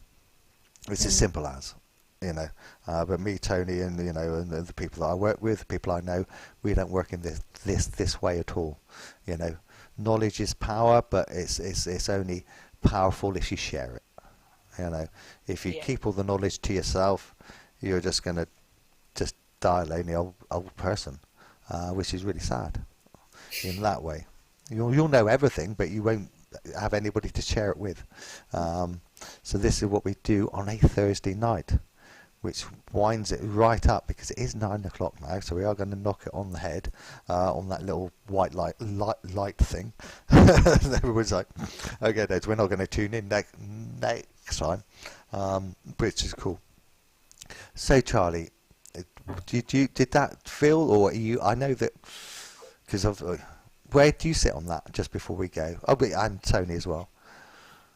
It's as simple as. But me, Tony, and and the people that I work with, the people I know, we don't work in this way at all. Knowledge is power, but it's only powerful if you share it. If you keep all the knowledge to yourself, you're just gonna just die a lonely old person, which is really sad. In that way, you'll know everything, but you won't have anybody to share it with. So this is what we do on a Thursday night, which winds it right up because it is 9 o'clock now, so we are going to knock it on the head on that little white light thing. Everyone's like, okay, Dez, we're not going to tune in next time, which is cool. So Charlie, did that feel, or you? I know that because of where do you sit on that? Just before we go, and Tony as well.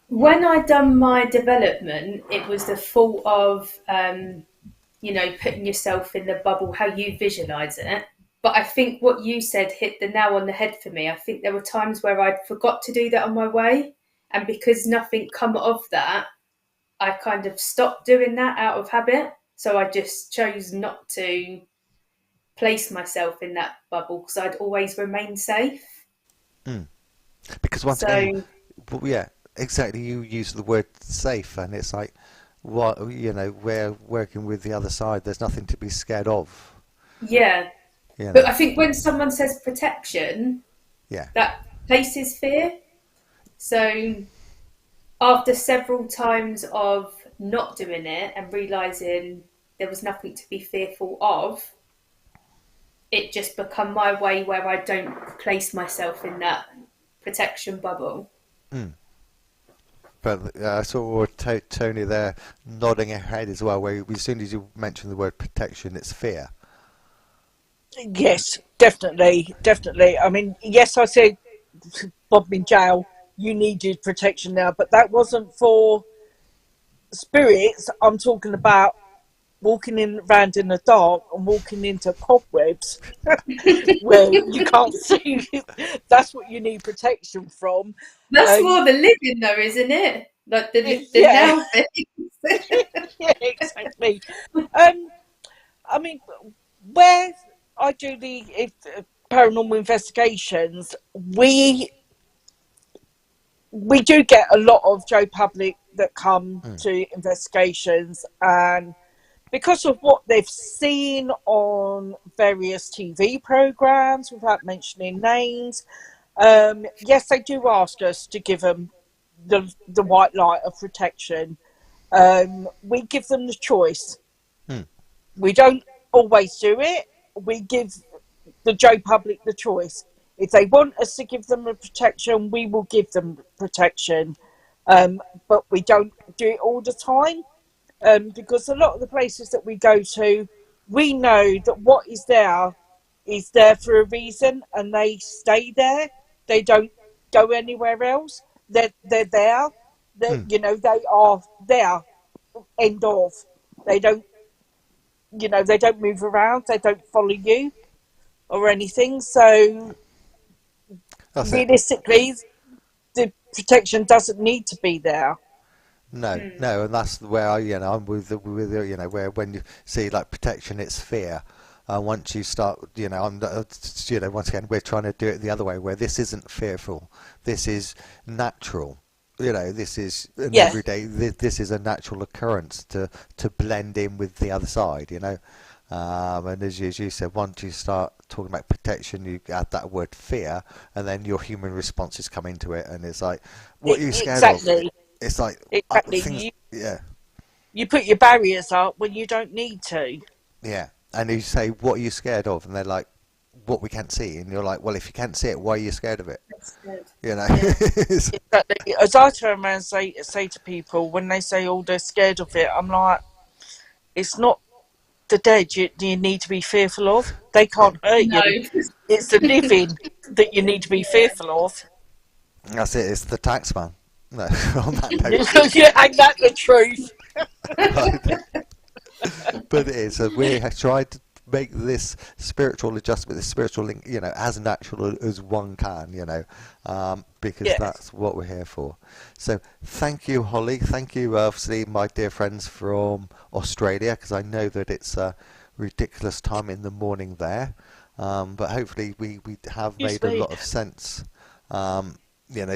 When I done my development, it was the thought of, putting yourself in the bubble, how you visualise it. But I think what you said hit the nail on the head for me. I think there were times where I'd forgot to do that on my way. And because nothing come of that, I kind of stopped doing that out of habit. So I just chose not to place myself in that bubble because I'd always remain safe. Mm. Because once again, So well, yeah, exactly. You use the word safe, and it's like, what we're working with the other side. There's nothing to be scared of. yeah, You but know, I think when someone says protection, yeah. that places fear. So after several times of not doing it and realizing there was nothing to be fearful of, it just become my way where I don't place myself in that protection bubble. Mm. But I saw Tony there nodding her head as well. Where as soon as you mention the word protection, it's fear. Yes, definitely, definitely. I mean, yes, I said Bob in jail, you needed protection now, but that wasn't for spirits. I'm talking about walking in around in the dark and walking into cobwebs where you can't see. That's what you need protection from. That's Um, more the living, though, isn't it? Like the yeah, now things. yeah, exactly. Um, I mean, where I do the paranormal investigations, we do get a lot of Joe public that come Mm. to investigations, and because of what they've seen on various TV programs, without mentioning names, yes, they do ask us to give them the white light of protection. We give them the choice. Mm. We don't always do it. We give the Joe public the choice. If they want us to give them a protection, we will give them protection. But we don't do it all the time, because a lot of the places that we go to, we know that what is there for a reason, and they stay there. They don't go anywhere else. They're there. Mm. They are there. End of. They don't they don't move around. They don't follow you or anything. So That's it. realistically, the protection doesn't need to be there. No, no, and that's where I'm where when you see like protection, it's fear. Once you start, once again, we're trying to do it the other way, where this isn't fearful. This is natural. This is an Yeah, everyday. This is a natural occurrence to blend in with the other side. And as you said, once you start talking about protection, you add that word fear, and then your human responses come into it, and it's like, what are you scared of? exactly. It's like Exactly. things, yeah, You put your barriers up when you don't need to. yeah. And you say, what are you scared of? And they're like, what we can't see. And you're like, well, if you can't see it, why are you scared of it? That's good. You know? Yeah. Exactly. As I turn around and say to people when they say, "Oh, they're scared of it," I'm like, "It's not the dead you need to be fearful of. They Yeah, can't hurt No. you. It's the living that you need to be Yeah. fearful of." that's it. It's the tax man. No, on that note. Yeah, ain't that the truth? But it is. So we have tried to make this spiritual adjustment, this spiritual link, as natural as one can, because Yeah. that's what we're here for. So thank you, Holly. Thank you, obviously, my dear friends from Australia, because I know that it's a ridiculous time in the morning there. But hopefully we have Excuse made a me. lot of sense.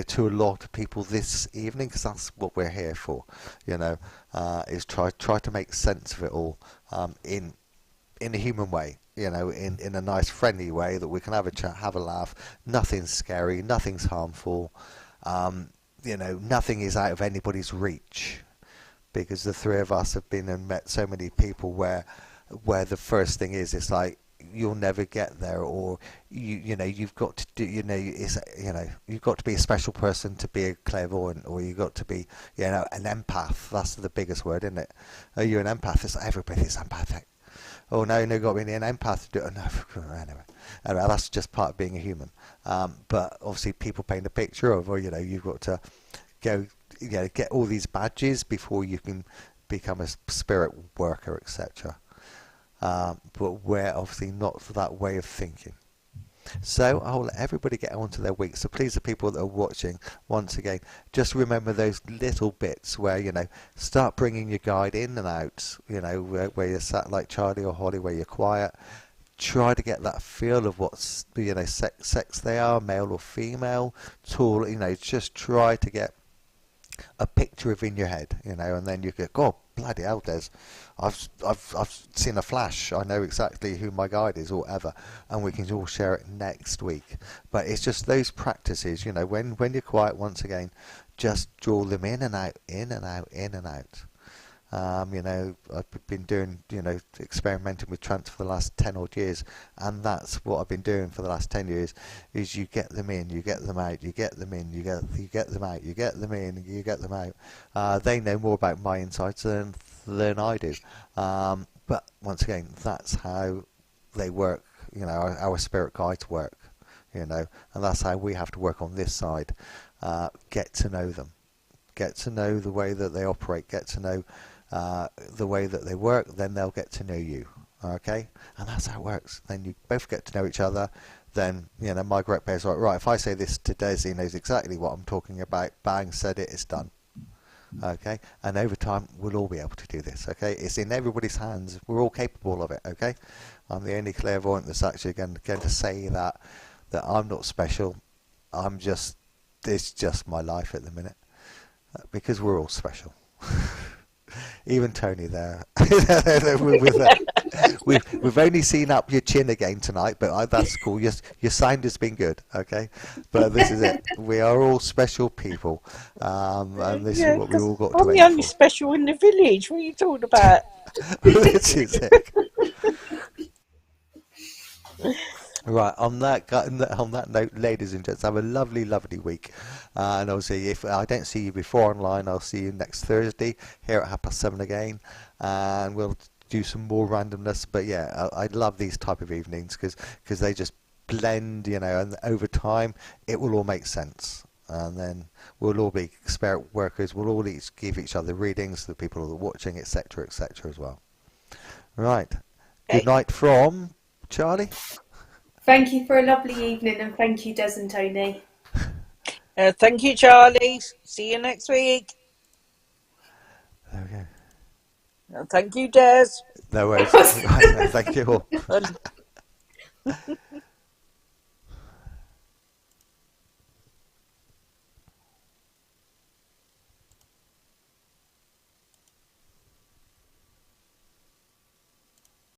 To a lot of people this evening, because that's what we're here for, is try to make sense of it all in a human way, in a nice, friendly way that we can have a chat, have a laugh. Nothing's scary, nothing's harmful, nothing is out of anybody's reach, because the three of us have been and met so many people where the first thing is, it's like, you'll never get there, or you've got to do, you've got to be a special person to be a clairvoyant, or you've got to be an empath. That's the biggest word, isn't it? Are you an empath? It's everybody's empathic. Oh no, got to be an empath to do it. No, anyway, that's just part of being a human. But obviously people paint a picture of, or you've got to go get all these badges before you can become a spirit worker, etc. But we're obviously not for that way of thinking. So I'll let everybody get on to their week. So please, the people that are watching, once again, just remember those little bits where, start bringing your guide in and out, where you're sat like Charlie or Holly, where you're quiet. Try to get that feel of what, sex they are, male or female, tall, just try to get a picture of in your head, and then you go, God, bloody hell, Des, I've seen a flash. I know exactly who my guide is, or whatever, and we can all share it next week. But it's just those practices, when you're quiet, once again, just draw them in and out, in and out, in and out. I've been doing, experimenting with trance for the last 10 odd years, and that's what I've been doing for the last 10 years, is you get them in, you get them out, you get them in, you get them out, you get them in, you get them out. They know more about my insights than I do. But once again, that's how they work, our spirit guides work, and that's how we have to work on this side. Get to know them. Get to know the way that they operate, get to know the way that they work, then they'll get to know you, okay? And that's how it works. Then you both get to know each other. Then, my great player's like, right, if I say this to Des, he knows exactly what I'm talking about. Bang, said it, it's done. Okay? And over time, we'll all be able to do this, okay? It's in everybody's hands. We're all capable of it, okay? I'm the only clairvoyant that's actually going to say that I'm not special. It's just my life at the minute. Because we're all special. Even Tony there. We've only seen up your chin again tonight, but that's cool. Your sound has been good, okay? But this is it. We are all special people, and this is what we all got to I'm aim the only for. special in the village. What are you talking about? This is it. Right, on that note, ladies and gents, have a lovely, lovely week. And obviously, if I don't see you before online, I'll see you next Thursday here at 7:30 again. And we'll do some more randomness. But yeah, I love these type of evenings because they just blend, and over time, it will all make sense. And then we'll all be spirit workers. We'll all each give each other readings to the people that are watching, etc., etc. as well. Right. Good night from Charlie. Thank you for a lovely evening, and thank you, Des and Tony. Thank you, Charlie. See you next week. There we go. Thank you, Des. No worries. Thank you all.